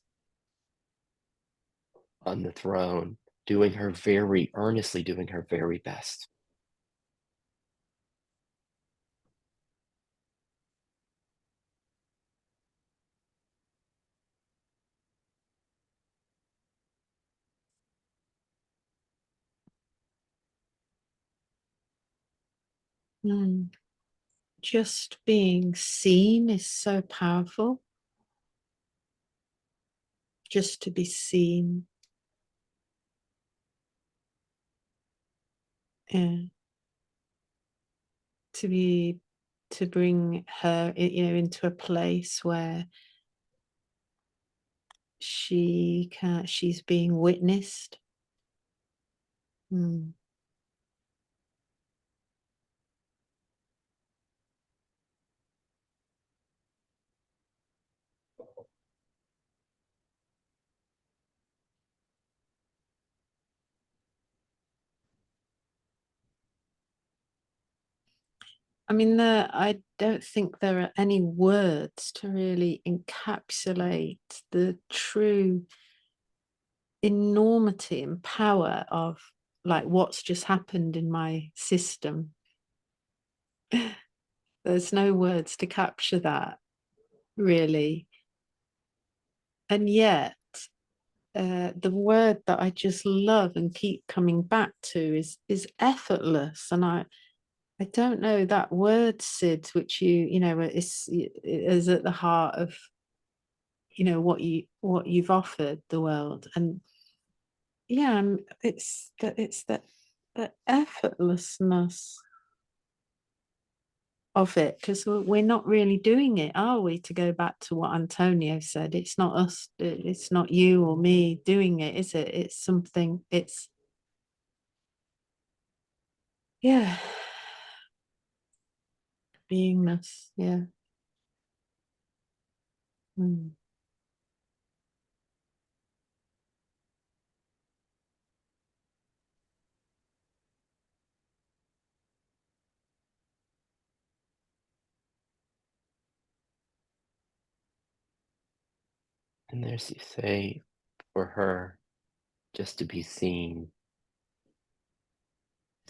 on the throne, doing her very earnestly, doing her very best? Mm. Just being seen is so powerful. Just to be seen. Yeah. To bring her, you know, into a place where she's being witnessed. Mm. I mean, I don't think there are any words to really encapsulate the true enormity and power of like what's just happened in my system. There's no words to capture that, really. And yet, the word that I just love and keep coming back to is effortless. And I don't know that word, Sid, which you know is at the heart of, you know, what you've offered the world. And yeah, it's the effortlessness of it, because we're not really doing it, are we? To go back to what Antonio said, it's not us, it's not you or me doing it, is it? It's something, it's, yeah, beingness. Yeah. Mm. And there's, you say, for her, just to be seen,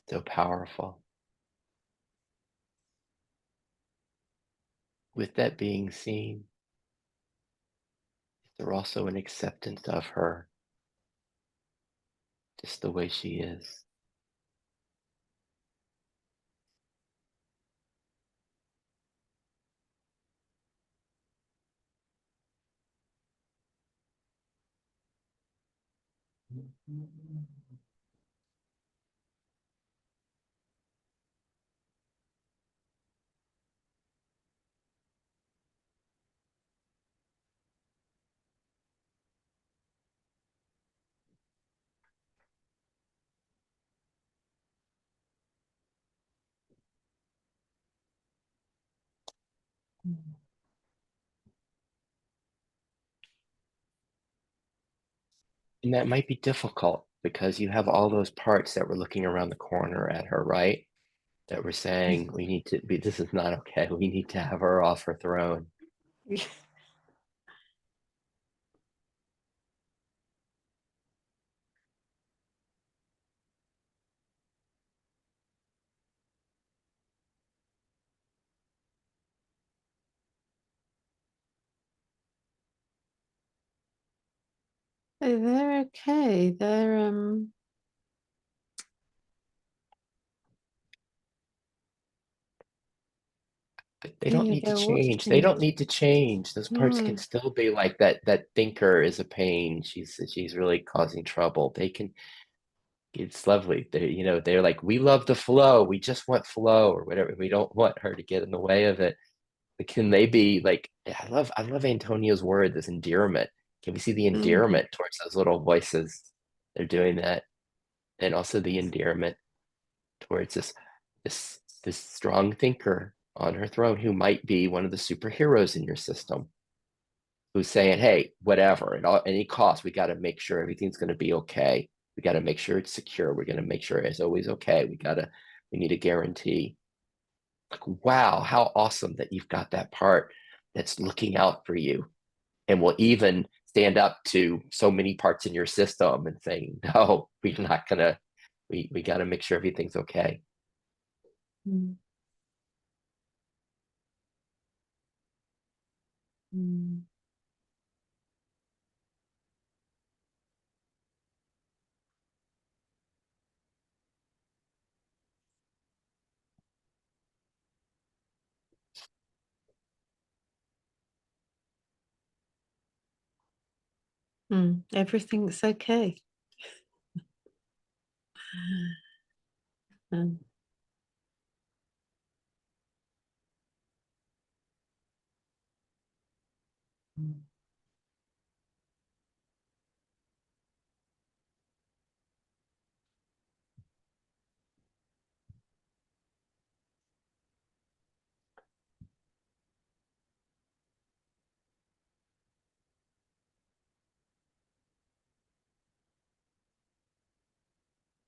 So powerful. With that being seen, is there also an acceptance of her, just the way she is? And that might be difficult because you have all those parts that were looking around the corner at her, right? That were saying, we need to be, this is not okay. We need to have her off her throne. Oh, they're okay. They're But they don't yeah, need to they're change. They watching don't it. need to change. Those parts can No. still be like that thinker is a pain. She's really causing trouble. They can, it's lovely. They're like, we love the flow. We just want flow or whatever. We don't want her to get in the way of it. But can they be like, I love Antonio's word, this endearment. Can we see the endearment towards those little voices? They're doing that. And also the endearment towards this strong thinker on her throne who might be one of the superheroes in your system, who's saying, hey, whatever, at any cost, we got to make sure everything's going to be okay. We got to make sure it's secure. We're going to make sure it's always okay. We need a guarantee. Like, wow, how awesome that you've got that part that's looking out for you and will even stand up to so many parts in your system and saying, no, we're not gonna, we got to make sure everything's okay. Mm. Mm. Mm. Everything's okay. Mm. Mm.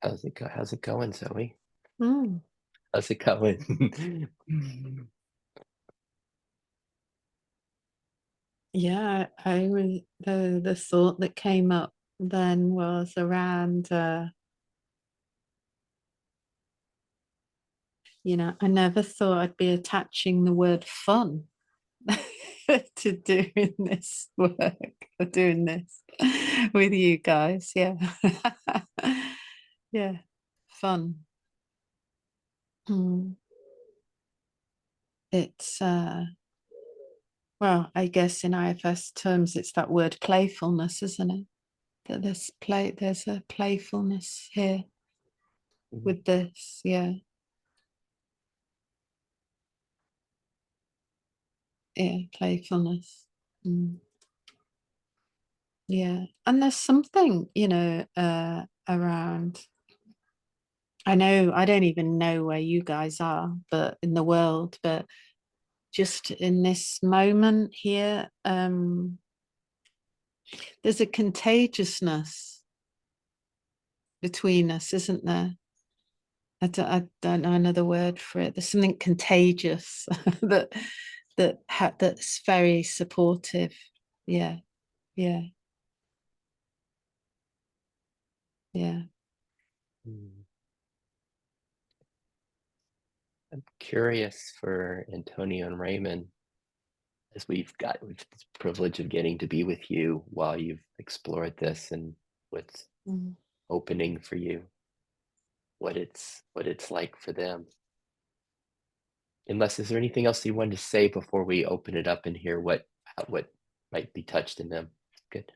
How's it going, Zoe? Mm. How's it going? Yeah, I was the thought that came up then was around I never thought I'd be attaching the word fun to doing this work or doing this with you guys. Yeah. Yeah. Fun. Mm. It's well, I guess in IFS terms it's that word playfulness, isn't it? That there's a playfulness here with this, yeah. Yeah, playfulness. Mm. Yeah. And there's something, around. I know I don't even know where you guys are, but in the world, but just in this moment here, there's a contagiousness between us, isn't there? I don't know another word for it. There's something contagious that's very supportive. Yeah, yeah, yeah. I'm curious for Antonio and Raymond, as we've this privilege of getting to be with you while you've explored this and what's opening for you, what it's like for them. Unless, is there anything else you wanted to say before we open it up and hear what might be touched in them? Good.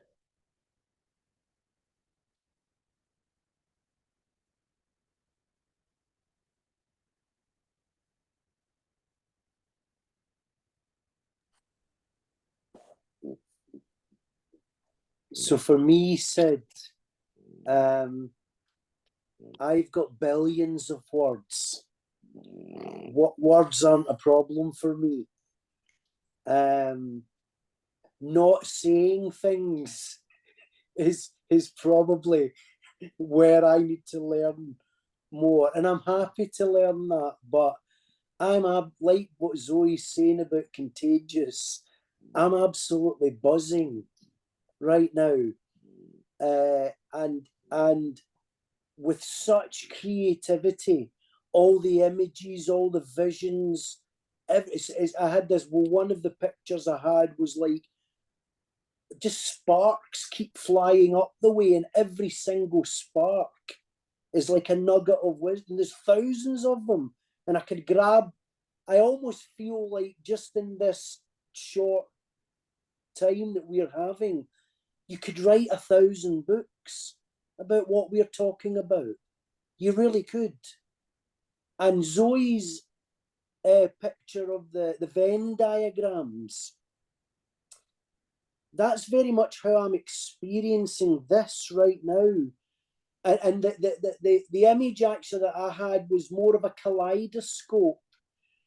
So for me, Sid, I've got billions of words. What words aren't a problem for me. Not saying things is probably where I need to learn more, and I'm happy to learn that. But like what Zoe's saying about contagious. I'm absolutely buzzing right now, and with such creativity, all the images, all the visions. I had this. Well, one of the pictures I had was like just sparks keep flying up the way, and every single spark is like a nugget of wisdom. There's thousands of them, and I could grab. I almost feel like just in this short time that we're having, you could write 1,000 books about what we're talking about. You really could. And Zoe's picture of the Venn diagrams, that's very much how I'm experiencing this right now. And the image actually that I had was more of a kaleidoscope.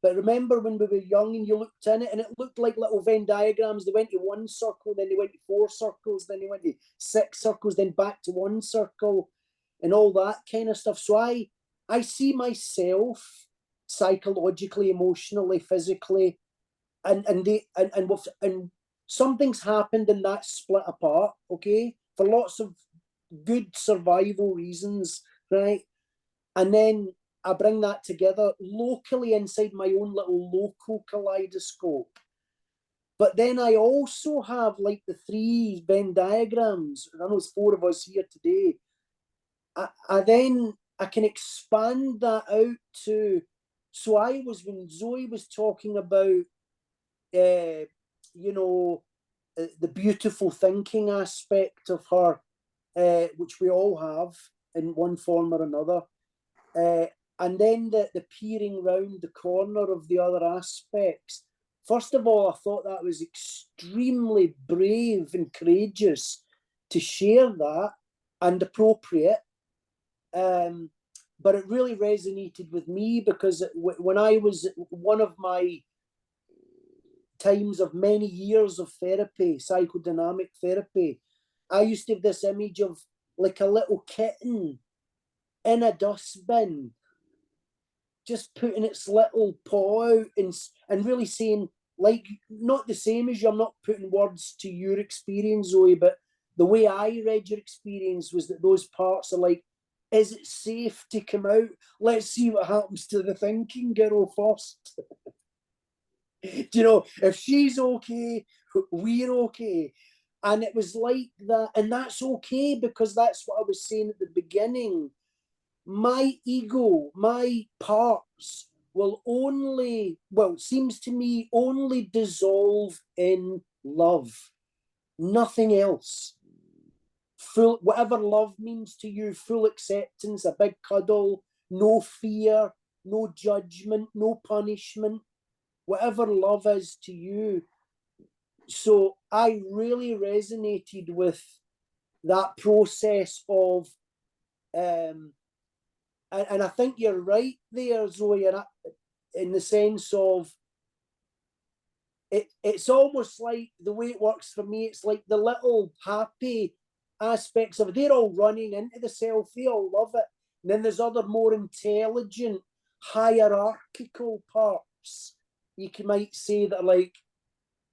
But remember when we were young and you looked in it and it looked like little Venn diagrams. They went to one circle, then they went to 4 circles, then they went to 6 circles, then back to 1 circle and all that kind of stuff. So I see myself psychologically, emotionally, physically, and something's happened and that split apart, okay, for lots of good survival reasons, right? And then I bring that together locally inside my own little local kaleidoscope. But then I also have like the 3 Venn diagrams. I know there's 4 of us here today. I can expand that out to. So when Zoe was talking about, the beautiful thinking aspect of her, which we all have in one form or another. And then the peering round the corner of the other aspects. First of all, I thought that was extremely brave and courageous to share that, and appropriate. But it really resonated with me because when I was one of my times of many years of therapy, psychodynamic therapy, I used to have this image of like a little kitten in a dustbin, just putting its little paw out and really saying, like, not the same as you, I'm not putting words to your experience, Zoe, but the way I read your experience was that those parts are like, is it safe to come out? Let's see what happens to the thinking girl first. If she's okay, we're okay. And it was like that, and that's okay, because that's what I was saying at the beginning. My ego, my parts will only, it seems to me, only dissolve in love. Nothing else. Full, whatever love means to you, full acceptance, a big cuddle, no fear, no judgment, no punishment, whatever love is to you. So I really resonated with that process of, and I think you're right there, Zoe, in the sense of it's almost like the way it works for me, it's like the little happy aspects of it, they're all running into the self, they all love it. And then there's other more intelligent, hierarchical parts, you might say, that are like,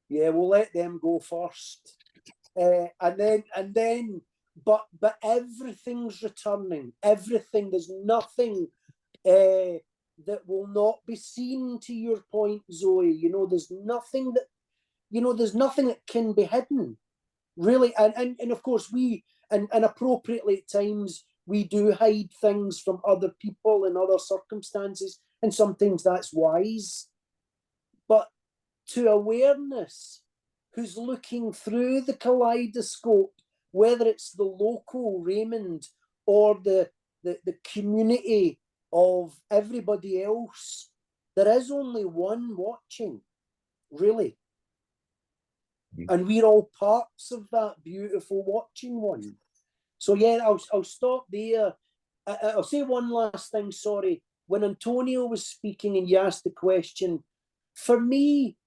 yeah, we'll let them go first. And then, but everything's returning. Everything. There's nothing that will not be seen, to your point, Zoe. You know, there's nothing that, you know, there's nothing that can be hidden, really. And of course, and appropriately at times, we do hide things from other people in other circumstances, and sometimes that's wise. But to awareness, who's looking through the kaleidoscope, whether it's the local Raymond or the community of everybody else, there is only one watching, really. And we're all parts of that beautiful watching one. So yeah, I'll stop there. I'll say one last thing, sorry. When Antonio was speaking and you asked the question, for me,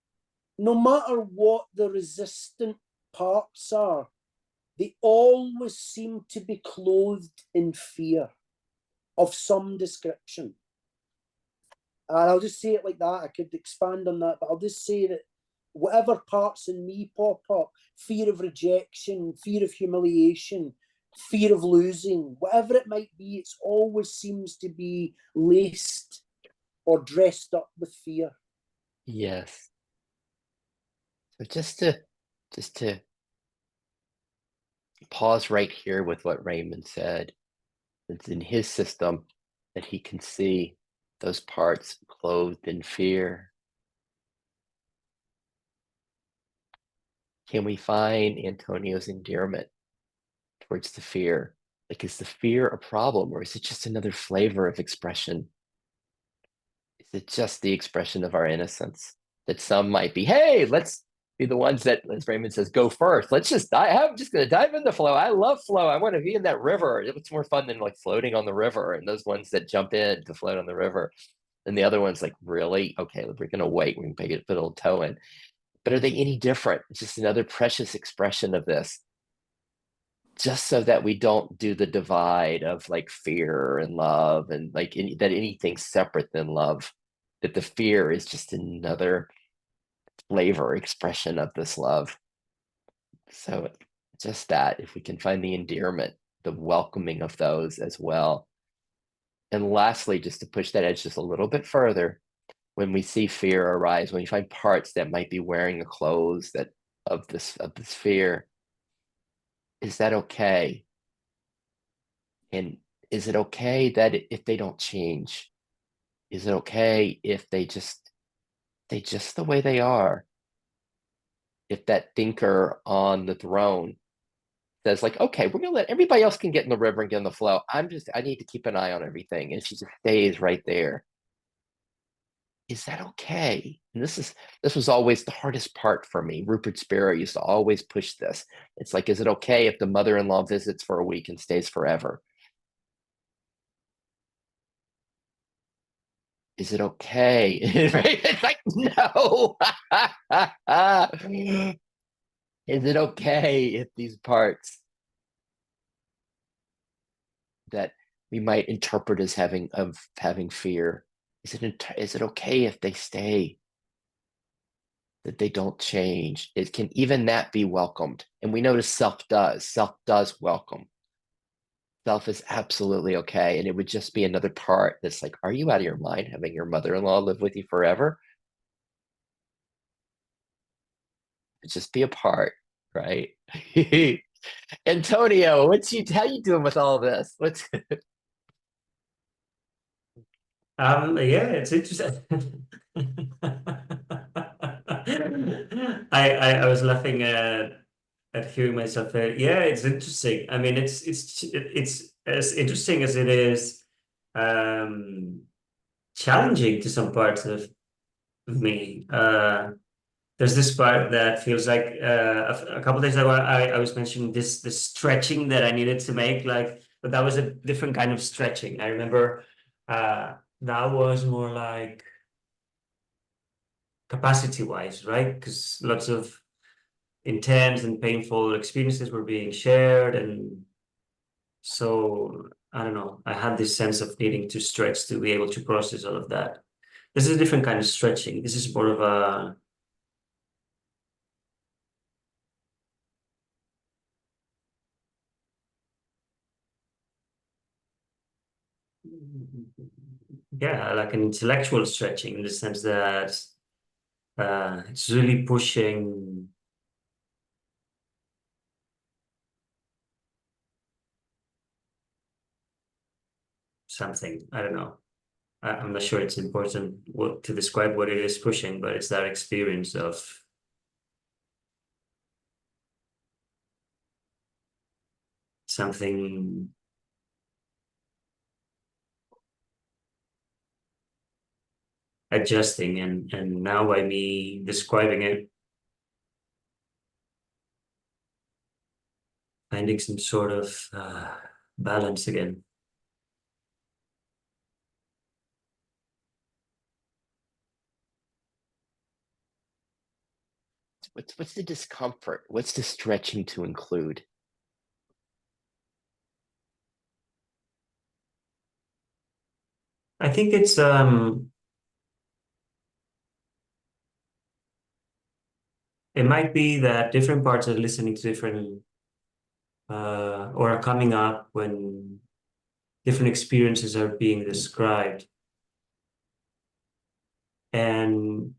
no matter what the resistant parts are, they always seem to be clothed in fear of some description. And I'll just say it like that. I could expand on that, but I'll just say that whatever parts in me pop up, fear of rejection, fear of humiliation, fear of losing, whatever it might be, it always seems to be laced or dressed up with fear. Yes. So just to pause right here with what Raymond said. It's in his system that he can see those parts clothed in fear. Can we find Antonio's endearment towards the fear? Like, is the fear a problem, or is it just another flavor of expression? Is it just the expression of our innocence? That some might be, hey, let's be the ones that, as Raymond says, go first. Let's just dive. I'm just going to dive into flow. I love flow. I want to be in that river. It's more fun than like floating on the river. And those ones that jump in to float on the river. And the other one's like, really? Okay, we're going to wait. We can put a little toe in. But are they any different? It's just another precious expression of this. Just so that we don't do the divide of like fear and love and like that anything's separate than love, that the fear is just another flavor expression of this love. So just that, if we can find the endearment, the welcoming of those as well. And lastly, just to push that edge just a little bit further, when we see fear arise, when we find parts that might be wearing the clothes that of this fear, is that okay? And is it okay that if they don't change? Is it okay if they just the way they are? If that thinker on the throne says like, okay, we're gonna let everybody else can get in the river and get in the flow. I need to keep an eye on everything. And she just stays right there. Is that okay? And this was always the hardest part for me. Rupert Spira used to always push this. It's like, is it okay if the mother-in-law visits for a week and stays forever? Is it okay? It's like, no. Is it okay if these parts that we might interpret as having fear, is it okay if they stay, that they don't change? It can even that be welcomed, and we notice self does welcome. Self is absolutely okay, and it would just be another part that's like, are you out of your mind having your mother-in-law live with you forever? It'd just be a part, right? Antonio, how you doing with all this? Yeah, it's interesting. I was laughing at hearing myself. Yeah, it's interesting. I mean, it's as interesting as it is challenging to some parts of me. There's this part that feels like a couple of days ago I was mentioning this stretching that I needed to make, like, but that was a different kind of stretching. I remember that was more like capacity wise, right? Because lots of intense and painful experiences were being shared, and so I don't know, I had this sense of needing to stretch to be able to process all of that. This is a different kind of stretching. This is more of a yeah, like an intellectual stretching in the sense that it's really pushing something. I don't know. I'm not sure it's important to describe what it is pushing, but it's that experience of something adjusting, and now by me describing it, finding some sort of balance again. What's the discomfort? What's the stretching to include? I think it's it might be that different parts are listening to different or are coming up when different experiences are being described, and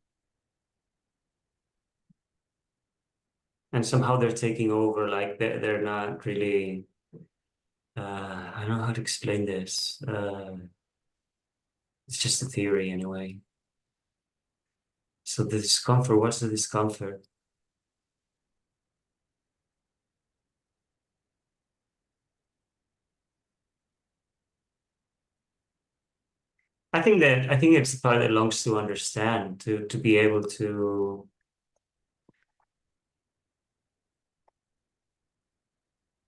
somehow they're taking over, like they're not really I don't know how to explain this. It's just a theory anyway. So the discomfort, what's the discomfort? I think it's the part that longs to understand, to be able to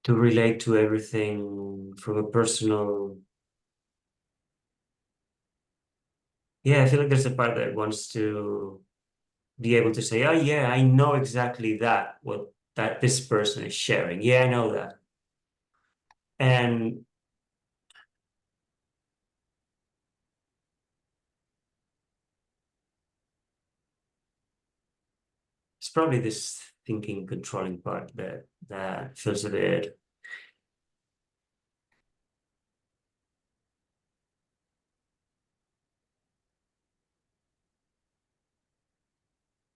relate to everything from a personal. Yeah, I feel like there's a part that wants to be able to say, oh yeah, I know exactly what that this person is sharing. Yeah, I know that. And it's probably this thinking, controlling part that feels a bit.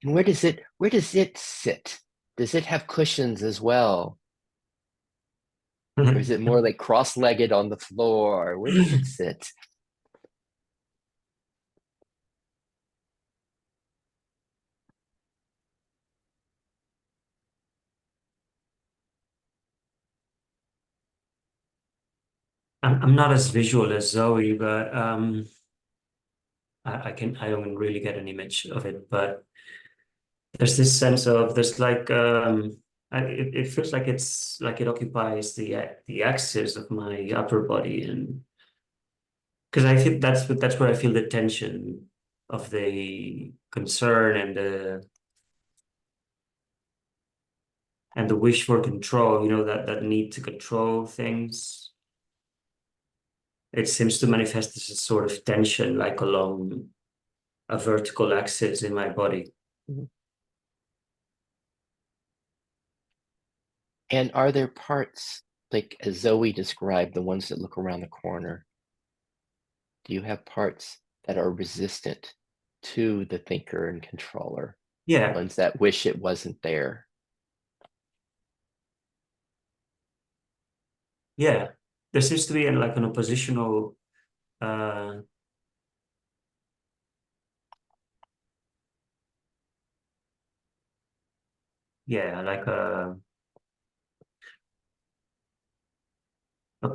And where does it sit? Does it have cushions as well? Or is it more like cross-legged on the floor? Where does it sit? I'm not as visual as Zoe, but I don't really get an image of it, but there's this sense of there's like it feels like it's like it occupies the axis of my upper body, and because I feel that's where I feel the tension of the concern and the wish for control, you know, that need to control things. It seems to manifest as a sort of tension, like along a vertical axis in my body. And are there parts, like as Zoe described, the ones that look around the corner? Do you have parts that are resistant to the thinker and controller? Yeah, Ones that wish it wasn't there? yeah. There seems to be like an oppositional yeah, like a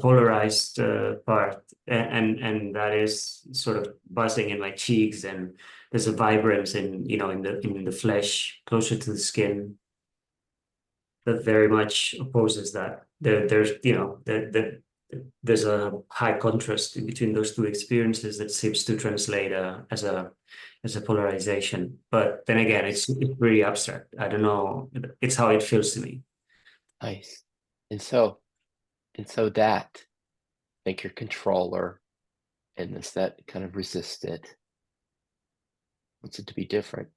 polarized part, and that is sort of buzzing in my cheeks, and there's a vibrance in, you know, in the flesh closer to the skin that very much opposes that. There's, you know, there's a high contrast in between those two experiences that seems to translate as a polarization. But then again, it's pretty abstract. I don't know. It's how it feels to me. Nice. And so that thinker controller and this that kind of resist it. Wants it to be different.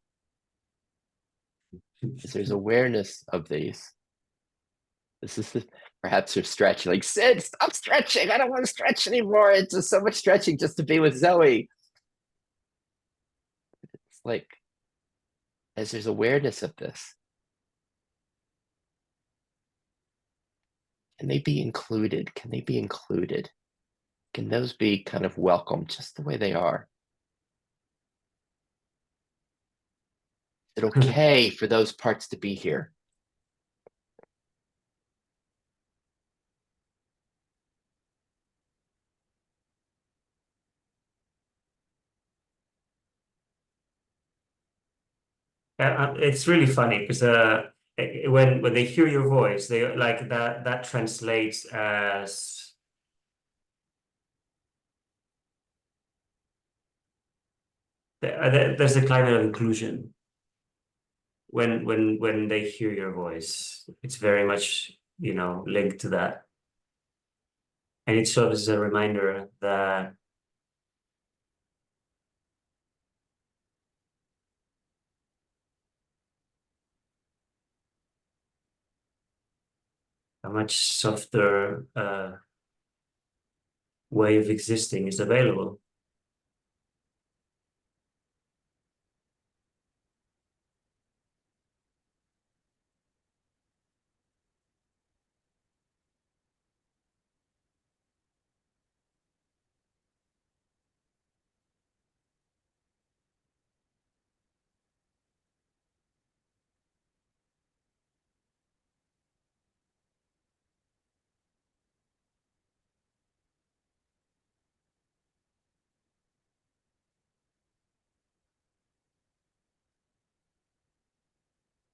Because there's awareness of these. Perhaps you're stretching, like, Sid, stop stretching. I don't want to stretch anymore. It's just so much stretching just to be with Zoe. It's like, as there's awareness of this, can they be included? Can they be included? Can those be kind of welcome just the way they are? Is it okay for those parts to be here? It's really funny because when they hear your voice, they like that translates as there's a climate of inclusion when they hear your voice. It's very much, you know, linked to that, and it serves as a reminder that a much softer way of existing is available.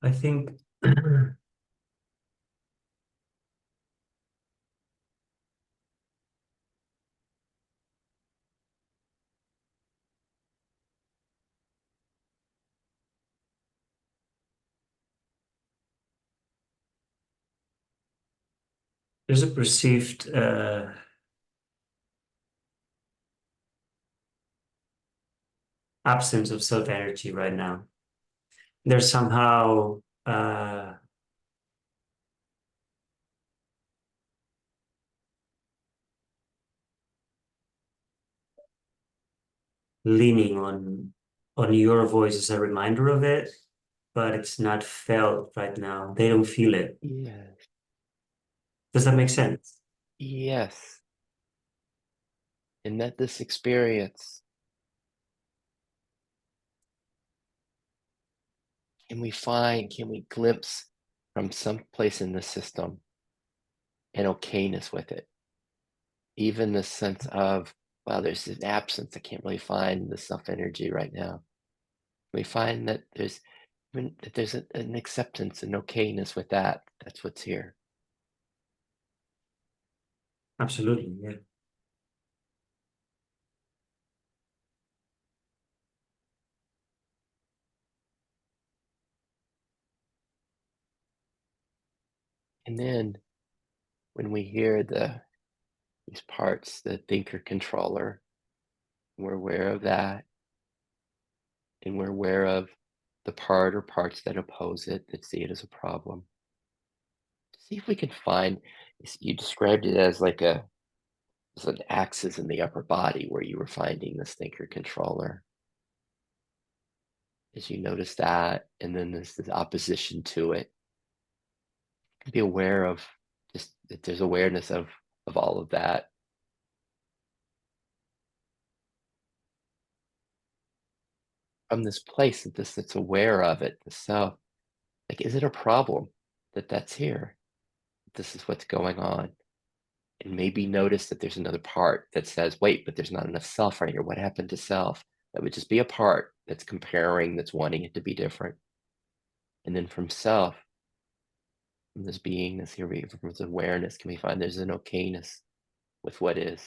I think there's a perceived absence of self-energy right now. There's somehow leaning on your voice as a reminder of it, but it's not felt right now. They don't feel it. Yes. Does that make sense? Yes. And that this experience, can we glimpse from some place in the system an okayness with it? Even the sense of, wow, there's an absence. I can't really find the self-energy right now. We find that there's an acceptance and okayness with that. That's what's here. Absolutely, yeah. And then when we hear these parts, the thinker controller, we're aware of that, and we're aware of the part or parts that oppose it, that see it as a problem. See if we can find, you described it as like as an axis in the upper body where you were finding this thinker controller. As you notice that, and then there's this opposition to it, be aware of just that there's awareness of all of that. From this place that that's aware of it, the self, like, is it a problem that that's here? This is what's going on. And maybe notice that there's another part that says, wait, but there's not enough self right here. What happened to self? That would just be a part that's comparing, that's wanting it to be different. And then from self, from this beingness here, from this awareness, can we find there's an okayness with what is?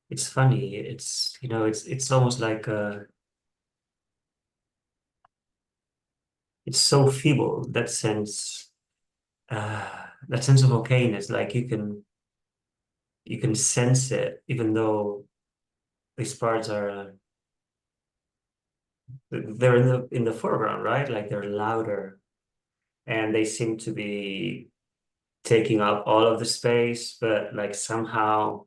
It's funny. It's, you know, it's almost like it's so feeble, that sense. that sense of okayness, like you can sense it, even though these parts are they're in the foreground, right? Like they're louder, and they seem to be taking up all of the space, but like somehow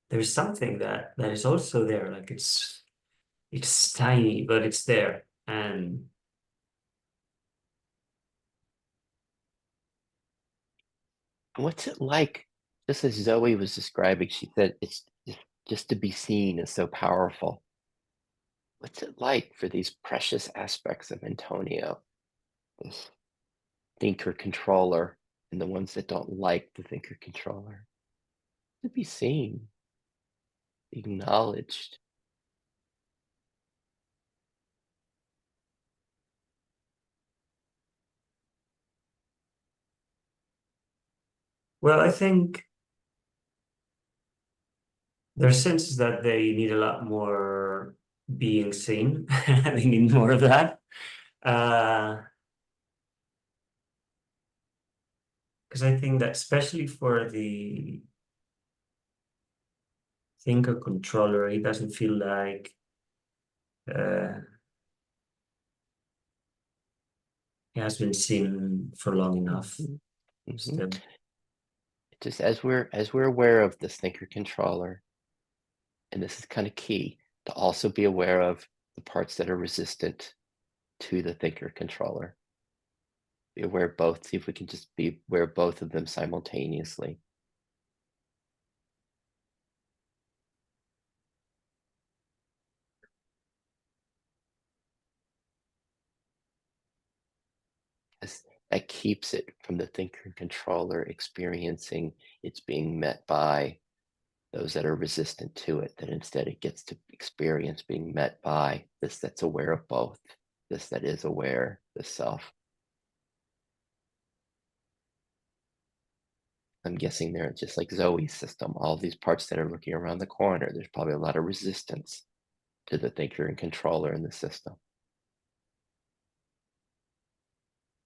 there's something that is also there. Like it's tiny, but it's there. And What's it like? Just as Zoe was describing, she said it's just to be seen is so powerful. What's it like for these precious aspects of Antonio, this thinker controller, and the ones that don't like the thinker controller, to be seen, acknowledged? well, I think there's senses that they need a lot more being seen. They need more of that. Because I think that especially for the thinker controller, he doesn't feel like he has been seen for long enough. Mhm. Still. Just as we're aware of this thinker controller, and this is kind of key, to also be aware of the parts that are resistant to the thinker controller. Be aware of both. See if we can just be aware of both of them simultaneously. That keeps it from the thinker controller experiencing it's being met by those that are resistant to it, that instead it gets to experience being met by this that's aware of both, this that is aware, the self. I'm guessing they're just like Zoe's system, all these parts that are looking around the corner, there's probably a lot of resistance to the thinker and controller in the system.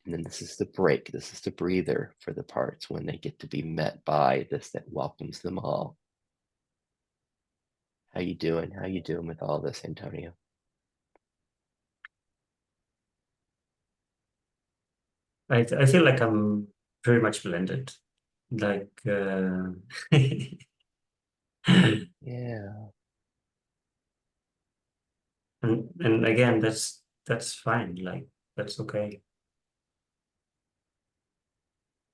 And then this is the break, this is the breather for the parts when they get to be met by this that welcomes them all. How you doing? How you doing with all this, Antonio? I feel like I'm pretty much blended. Like Yeah. and again, that's fine. Like that's okay.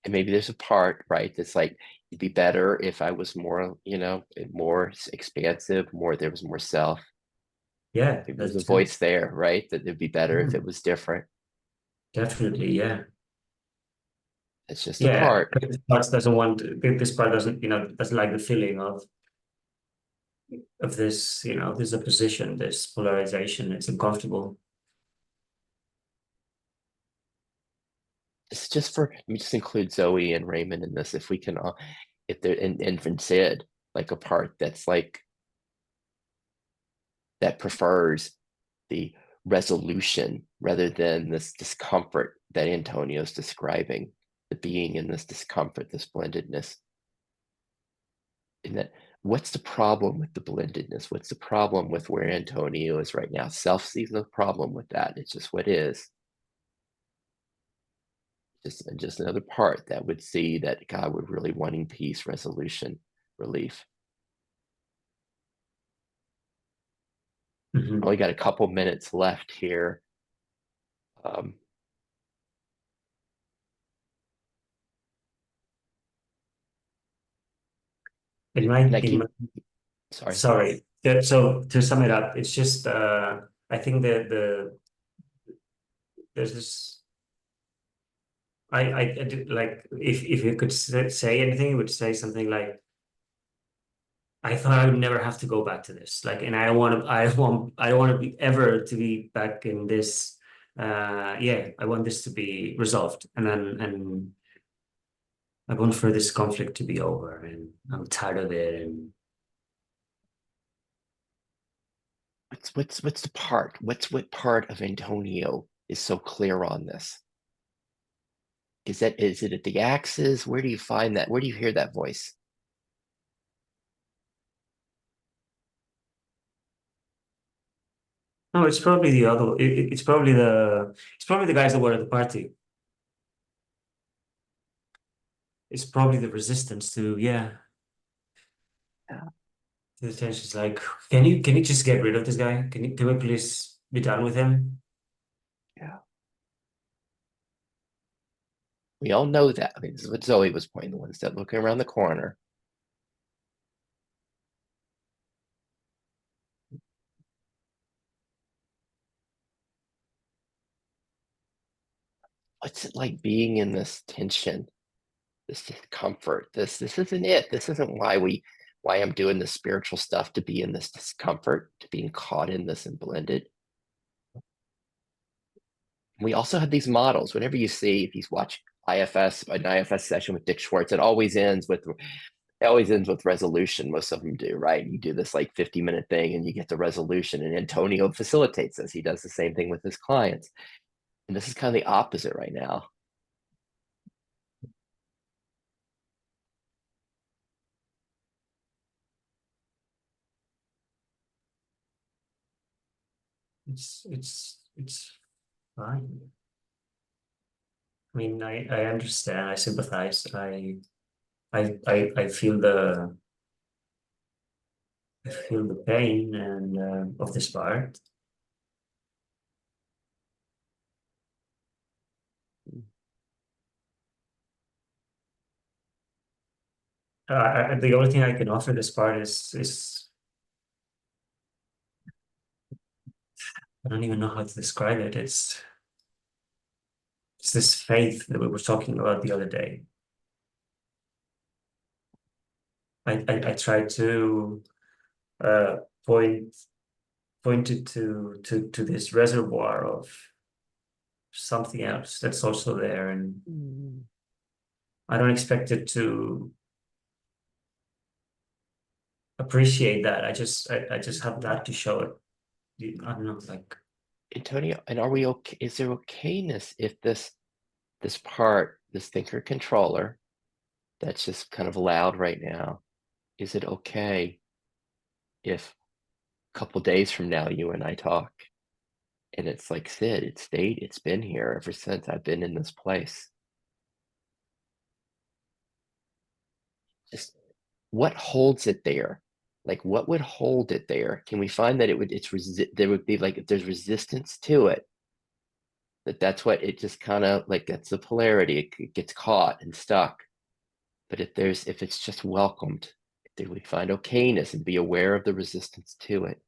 And maybe there's a part, right, that's like, it'd be better if I was more, more expansive, there was more self. Yeah, Maybe there's a that's voice there, right? That it'd be better if it was different. definitely, yeah. It's just a Yeah, part. this part doesn't want this part doesn't, doesn't like the feeling of this, this opposition, this polarization. It's uncomfortable. It's just for, let me just include Zoe and Raymond in this, if we can, if they're, and Sid, like a part that's like, that prefers the resolution rather than this discomfort that Antonio's describing, the being in this discomfort, this blendedness. And that, what's the problem with the blendedness? What's the problem with where Antonio is right now? Self sees no problem with that. It's just what is. Just another part that would see that God would really wanting peace, resolution, relief. Mhm. Only got a couple minutes left here. It And I might, keep, sorry. sorry. So to sum it up, it's just I think that there's this I did like if you could say anything, you would say something like, I thought I would never have to go back to this. Like, and I don't want to be ever to be back in this. Yeah, I want this to be resolved, and I want for this conflict to be over, and I'm tired of it. And What's the part? What part of Antonio is so clear on this? is it at the axis? Where do you find that? Where do you hear that voice? No, it's probably the other. It's probably the guys that were at the party. It's probably the resistance to Yeah. The tension's like, can you just get rid of this guy? Can we please be done with him? Yeah. We all know that. I mean, this is what Zoe was pointing, the ones that looking around the corner. What's it like being in this tension, this discomfort? This isn't it. This isn't why I'm doing this spiritual stuff, to be in this discomfort, to being caught in this and blended. We also have these models. Whenever you see, if you watch IFS, an IFS session with Dick Schwartz, it always ends with resolution. Most of them do, right? You do this like 50-minute thing and you get the resolution, and Antonio facilitates this. He does the same thing with his clients. And this is kind of the opposite right now. It's fine. I mean, I understand. I sympathize. I feel the pain and of this part. The only thing I can offer this part is I don't even know how to describe it. It's this faith that we were talking about the other day. I tried to point it to this reservoir of something else that's also there, and I don't expect it to appreciate that. I just have that to show it. I don't know, like Antonio, and are we okay? Is there okayness if this part, this thinker controller, that's just kind of loud right now, is it okay if a couple days from now you and I talk and it's like, Sid, it's been here ever since I've been in this place? Just what holds it there? Like, what would hold it there? Can we find that there would be like, if there's resistance to it, that's what it just kind of like, that's the polarity. It gets caught and stuck. But if it's just welcomed, if we find okayness and be aware of the resistance to it.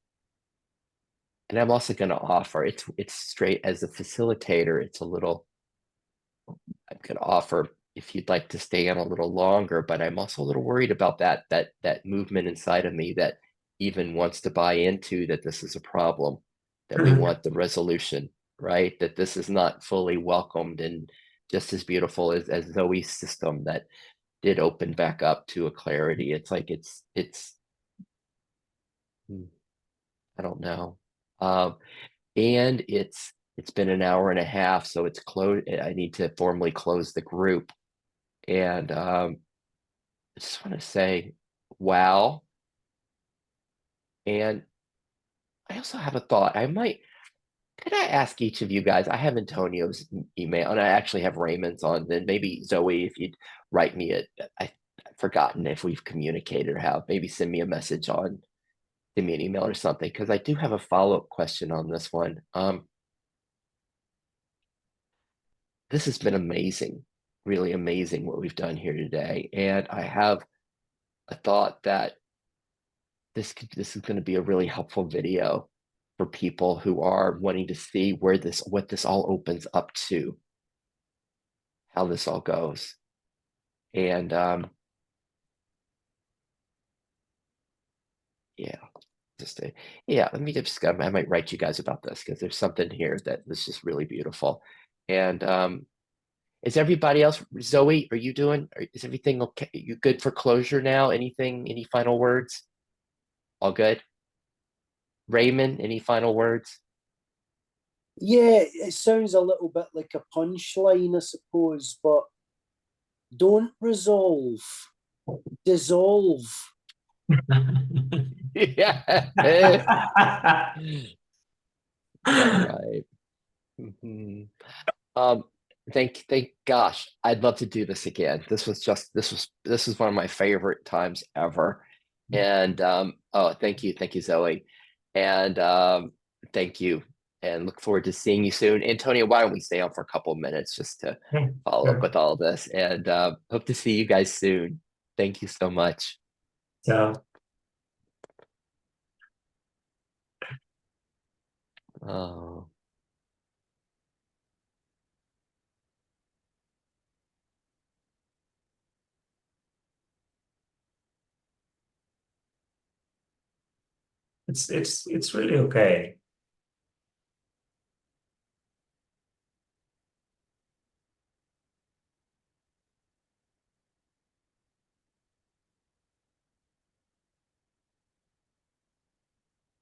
And I'm also going to offer, it's straight as a facilitator, I'm going to offer, if you'd like to stay on a little longer, but I'm also a little worried about that movement inside of me that even wants to buy into that this is a problem, that we want the resolution, right? That this is not fully welcomed and just as beautiful as Zoe's system that did open back up to a clarity. It's like, I don't know. And it's been an hour and a half, so it's closed. I need to formally close the group. And I just want to say, wow. And I also have a thought. Could I ask each of you guys? I have Antonio's email, and I actually have Raymond's on. Then maybe Zoe, if you'd write me I've forgotten if we've communicated or how. Maybe send me a message send me an email or something, because I do have a follow-up question on this one. This has been amazing, really amazing what we've done here today. And I have a thought that this is going to be a really helpful video for people who are wanting to see what this all opens up to, how this all goes. And yeah, let me just, I might write you guys about this, because there's something here that is just really beautiful. And is everybody else, Zoe, is everything okay? You good for closure now? Any final words? All good? Raymond, any final words? Yeah, it sounds a little bit like a punchline, I suppose, but Don't resolve, dissolve. Yeah. All right. Mhm. Thank gosh, I'd love to do this again. This was one of my favorite times ever. And oh, thank you, Zoe. And thank you. And look forward to seeing you soon. Antonio, why don't we stay on for a couple of minutes just to follow up with all this? And hope to see you guys soon. Thank you so much. So Oh. it's really okay.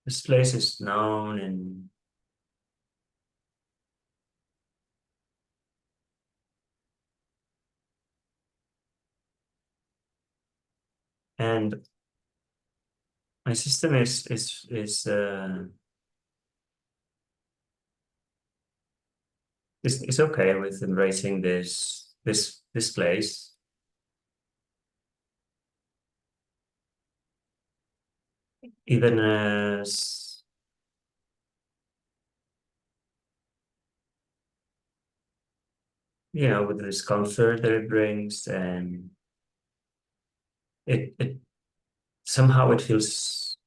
This place is known and my system is okay with embracing this place. Even as with the discomfort that it brings, and it somehow it feels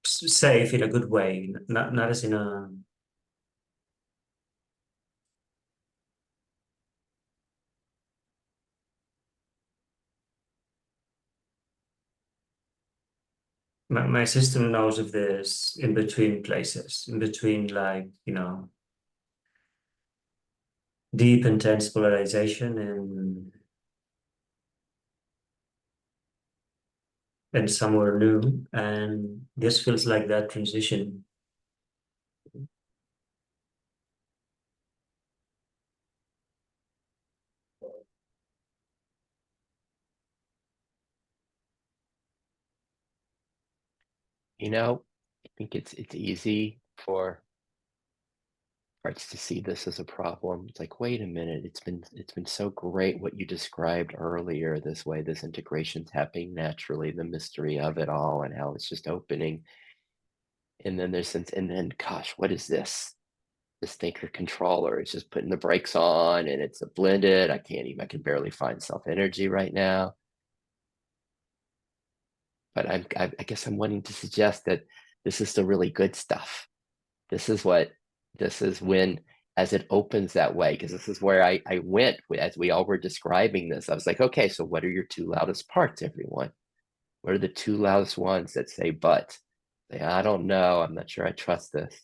safe in a good way, not as in a my system knows of this in between places, in between, like, deep intense polarization and somewhere new, and this feels like that transition. I think it's easy for parts to see this as a problem. It's like, wait a minute, it's been so great what you described earlier, this way this integration's happening naturally, the mystery of it all and how it's just opening. And then gosh, what is this? This thinker controller. It's just putting the brakes on and it's a blended. I can barely find self energy right now. But I guess I'm wanting to suggest that this is the really good stuff. This is when, as it opens that way, because this is where I went as we all were describing this. I was like, okay, so what are your two loudest parts, everyone? What are the two loudest ones that say but? Say, I don't know. I'm not sure I trust this.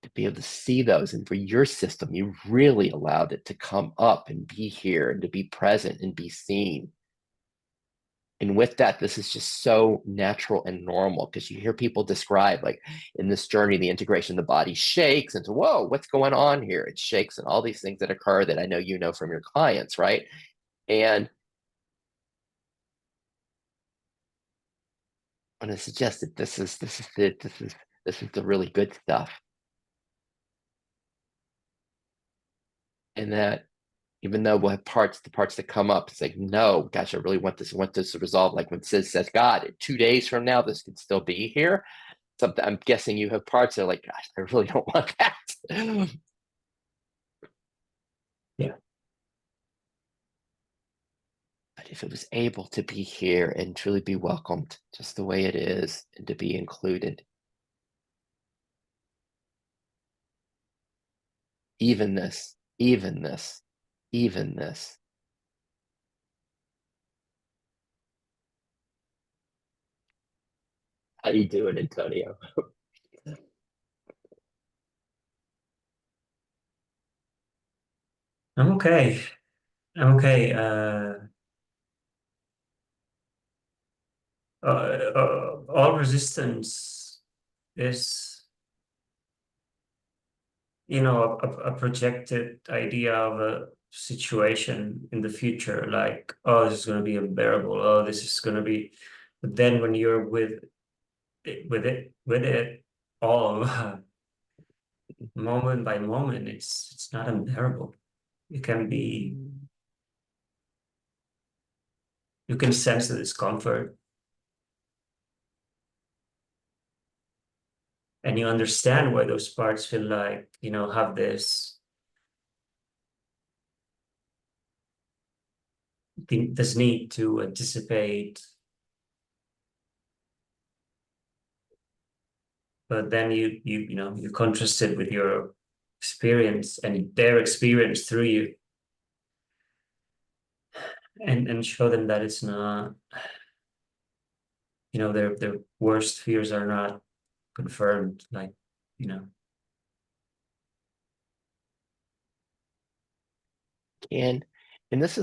To be able to see those, and for your system, you really allowed it to come up and be here and to be present and be seen. And with that, this is just so natural and normal, because you hear people describe, like, in this journey, the integration, the body shakes and so, whoa, what's going on here? It shakes and all these things that occur that I know you know from your clients, right? And I want to suggest that this is the really good stuff. And that even though we'll have the parts that come up, it's like, no, gosh, I really want this to resolve. Like when Sid says, God, 2 days from now, this could still be here. Something, I'm guessing you have parts that are like, gosh, I really don't want that. Yeah. But if it was able to be here and truly be welcomed just the way it is and to be included, evenness, evenness, evenness. How you doing, Antonio? I'm okay. I'm okay. All resistance is, a projected idea of situation in the future, like, oh, this is going to be unbearable, oh, this is going to be, but then when you're with it all, moment by moment, it's not unbearable. It can be, you can sense the discomfort, and you understand why those parts feel like, you know, have this need to anticipate. But then you know, you contrast it with your experience and their experience through you, and show them that it's not, you know, their worst fears are not confirmed, like, you know. And this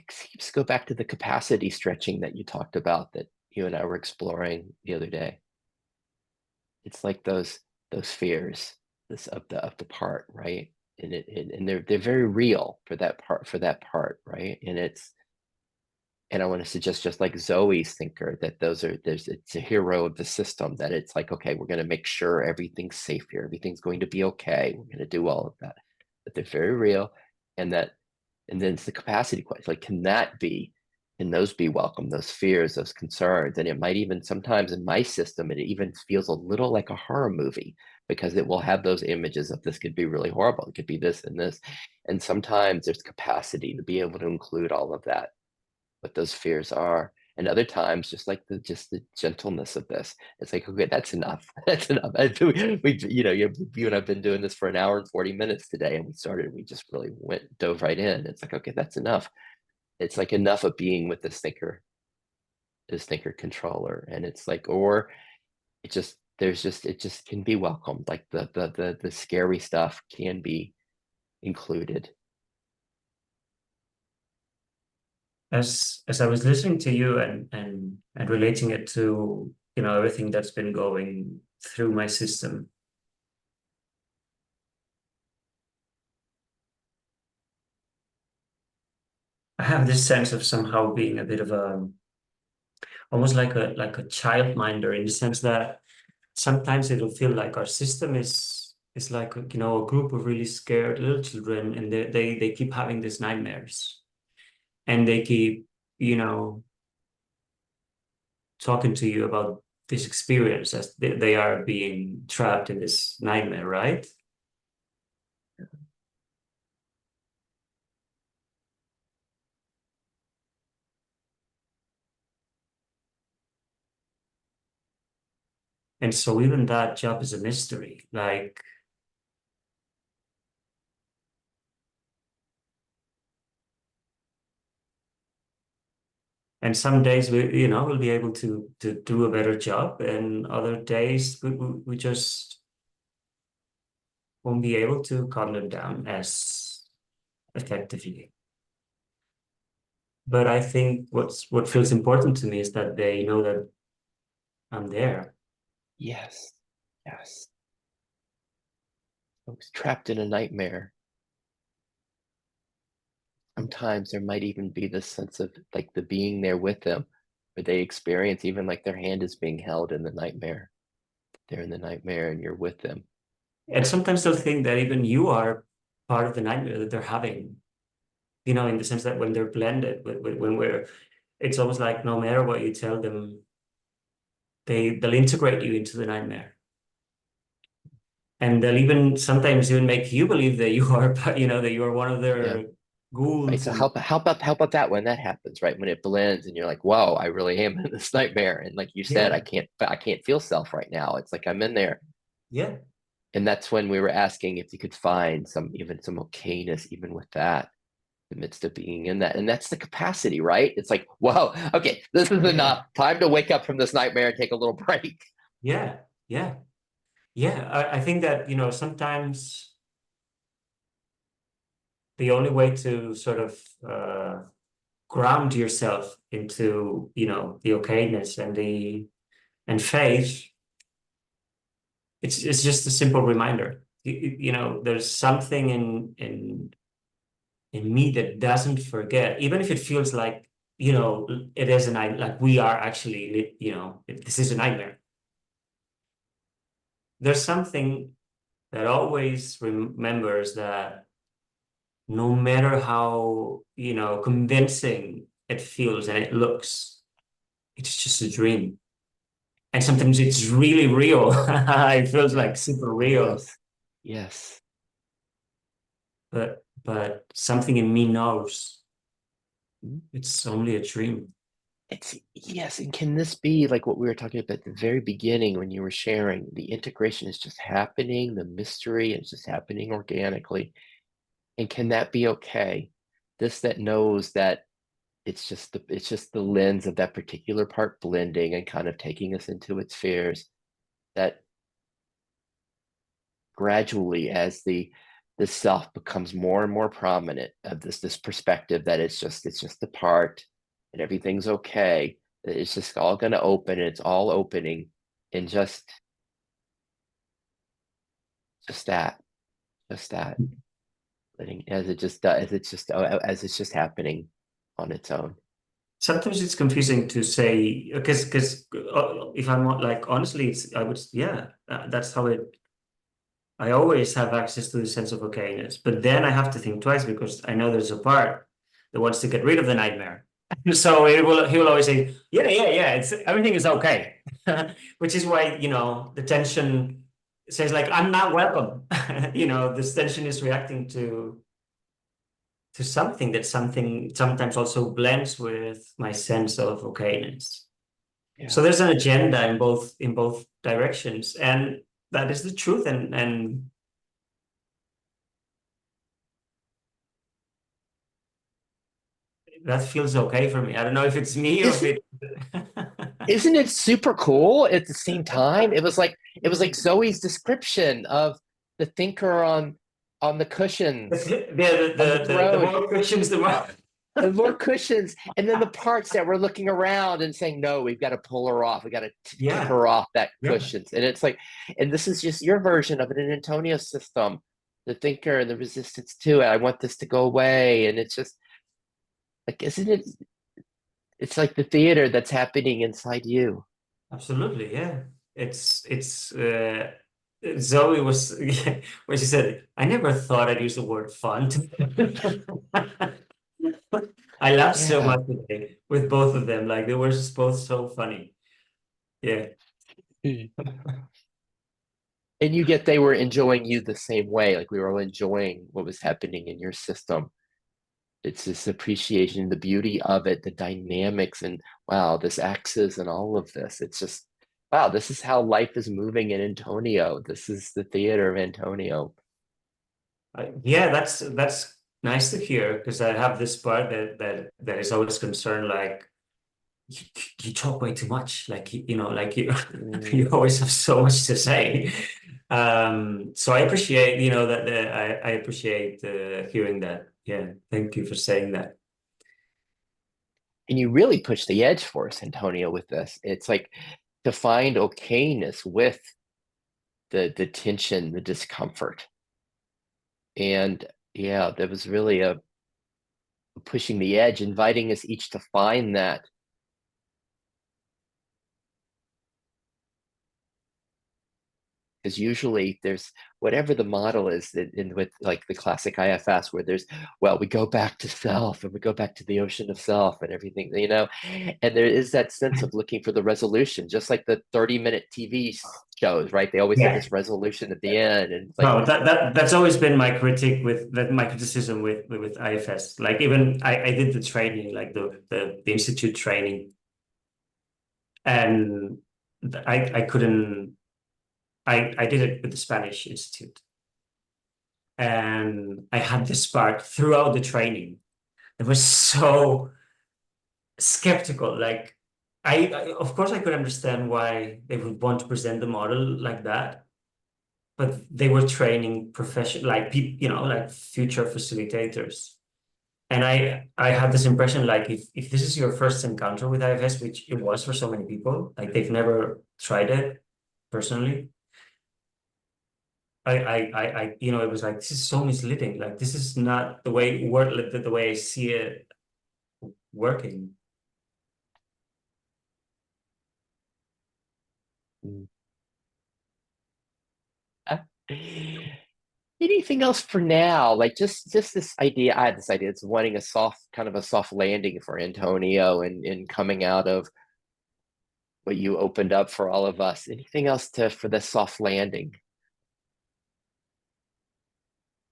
keeps go back to the capacity stretching that you talked about, that you and I were exploring the other day. It's like those fears, this of the part, right? And they're very real for that part, right? And I want to suggest, just like Zoe's thinker, that it's a hero of the system, that it's like, okay, we're going to make sure everything's safe here, everything's going to be okay, we're going to do all of that, that they're very real. And then it's the capacity question, like, can those be welcome, those fears, those concerns? And it might even, sometimes in my system, it even feels a little like a horror movie, because it will have those images of, this could be really horrible, it could be this and this. And sometimes there's capacity to be able to include all of that, what those fears are. And other times, just like the gentleness of this, it's like, okay, that's enough. That's enough. We you know, you and I've been doing this for an hour and 40 minutes today, and we just really dove right in. It's like, okay, that's enough. It's like enough of being with this thinker controller. And it's like, or it just can be welcomed, like the scary stuff can be included. As I was listening to you and relating it to, you know, everything that's been going through my system, I have this sense of somehow being a bit of a, almost like a childminder, in the sense that sometimes it'll feel like our system is like, you know, a group of really scared little children, and they keep having these nightmares, and they keep, you know, talking to you about this experience as they are being trapped in this nightmare, right? And so even that job is a mystery. Like, and some days you know, we'll be able to do a better job, and other days we just won't be able to calm them down as effectively. But I think what feels important to me is that they know that I'm there. Yes. Folks trapped in a nightmare, sometimes there might even be this sense of like the being there with them, where they experience even like their hand is being held in the nightmare. They're in the nightmare and you're with them. And sometimes they'll think that even you are part of the nightmare that they're having, you know, in the sense that when they're blended when we're, it's almost like no matter what you tell them, they'll integrate you into the nightmare. And they'll even sometimes even make you believe that you are, you know, that you are one of their ghouls. Right. So how about that when that happens, right? When it blends and you're like, whoa, I really am in this nightmare. And like you said, Yeah. I can't feel self right now. It's like I'm in there. Yeah. And that's when we were asking if you could find some okayness even with that, in the midst of being in that. And that's the capacity, right? It's like, whoa, okay, this is enough. Time to wake up from this nightmare and take a little break. Yeah. I think that, you know, sometimes the only way to sort of ground yourself into, you know, the okayness and faith, it's just a simple reminder. You know, there's something in in me that doesn't forget, even if it feels like, you know, it is a night, like we are actually, you know, this is a nightmare. There's something that always remembers that no matter how, you know, convincing it feels and it looks, it's just a dream. And sometimes it's really real. It feels like super real. Yes. Yes. But something in me knows Mhm. it's only a dream. It's yes, and can this be like what we were talking about at the very beginning when you were sharing? The integration is just happening, the mystery is just happening organically. And can that be okay? This that knows that it's just the lens of that particular part blending and kind of taking us into its spheres, that gradually as the self becomes more and more prominent of this perspective that it's just the part and everything's okay, that it's just all going to open and it's all opening, and just that letting as it just does, as it's just happening on its own. Sometimes it's confusing to say, because if I'm not, like, honestly, it's, I would, yeah, that's how it, I always have access to the sense of okayness, but then I have to think twice because I know there's a part that wants to get rid of the nightmare. So he will always say, yeah, it's, everything is okay. Which is why, you know, the tension says like, I'm not welcome. You know, this tension is reacting to something that sometimes also blends with my sense of okayness. Yeah. So there's an agenda in both directions, and that is the truth, and that feels okay for me. I don't know if it's me or if it Isn't it super cool at the same time? It was like Zoe's description of the thinker on the cushions. the more cushions, the more The more cushions, and then the parts that we're looking around and saying, no, we've got to pull her off. We got to kick her off that cushions. And it's like, and this is just your version of it in Antonio's system, the thinker and the resistance to it. I want this to go away. And it's just like, isn't it? It's like the theater that's happening inside you. Absolutely, yeah. It's Zoe was when she said, I never thought I'd use the word fun. I laughed so Yeah. much today with both of them. Like, they were just both so funny. Yeah. And you get they were enjoying you the same way. Like we were all enjoying what was happening in your system. It's this appreciation, the beauty of it, the dynamics, and wow, this axis and all of this. It's just, wow, this is how life is moving in Antonio. This is the theater of Antonio. Yeah, that's nice to hear, because I have this part that is always concerned, like, you talk way too much, like, you know, like you always have so much to say. So I appreciate, you know, that I appreciate hearing that. Yeah, thank you for saying that. And you really push the edge for us, Antonio, with this. It's like to find okayness with the tension, the discomfort. And yeah, there was really a pushing the edge, inviting us each to find that. Because usually there's whatever the model is with like the classic IFS, where there's, well, we go back to self and we go back to the ocean of self and everything, you know, and there is that sense of looking for the resolution, just like the 30-minute TV shows, right? They always have this resolution at the end. And it's like, No, that's always been my critique my criticism with IFS. Like, even I did the training, like the institute training, and I couldn't. I did it with the Spanish Institute, and I had this spark throughout the training. It was so skeptical. Like, of course I could understand why they would want to present the model like that, but they were training professional, like people, you know, like future facilitators. And I had this impression, like, if this is your first encounter with IFS, which it was for so many people, like they've never tried it personally, you know, it was like, this is so misleading. Like, this is not the way the way I see it working. Anything else for now? Like just this idea. I had this idea. It's wanting a kind of a soft landing for Antonio and coming out of what you opened up for all of us. Anything else for the soft landing?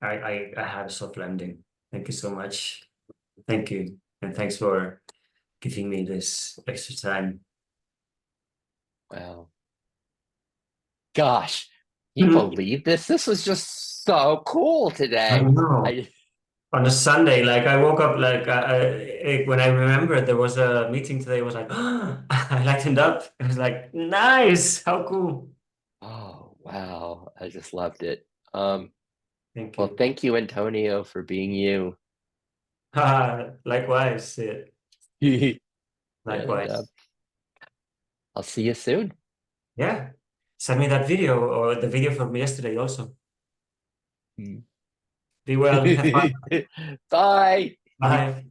I have a soft landing. Thank you so much. Thank you. And thanks for giving me this extra time. Wow. Gosh, you believe this? This was just so cool today. I know. On a Sunday, like I woke up, like when I remembered there was a meeting today, I was like, I lightened up. It was like, nice, how cool. Oh, wow. I just loved it. Thank Well, you. thank you, Antonio, for being you. Likewise. And Likewise. I'll see you soon. Yeah. Send me that video or the video from yesterday also. Be well. Have fun. Bye. Bye.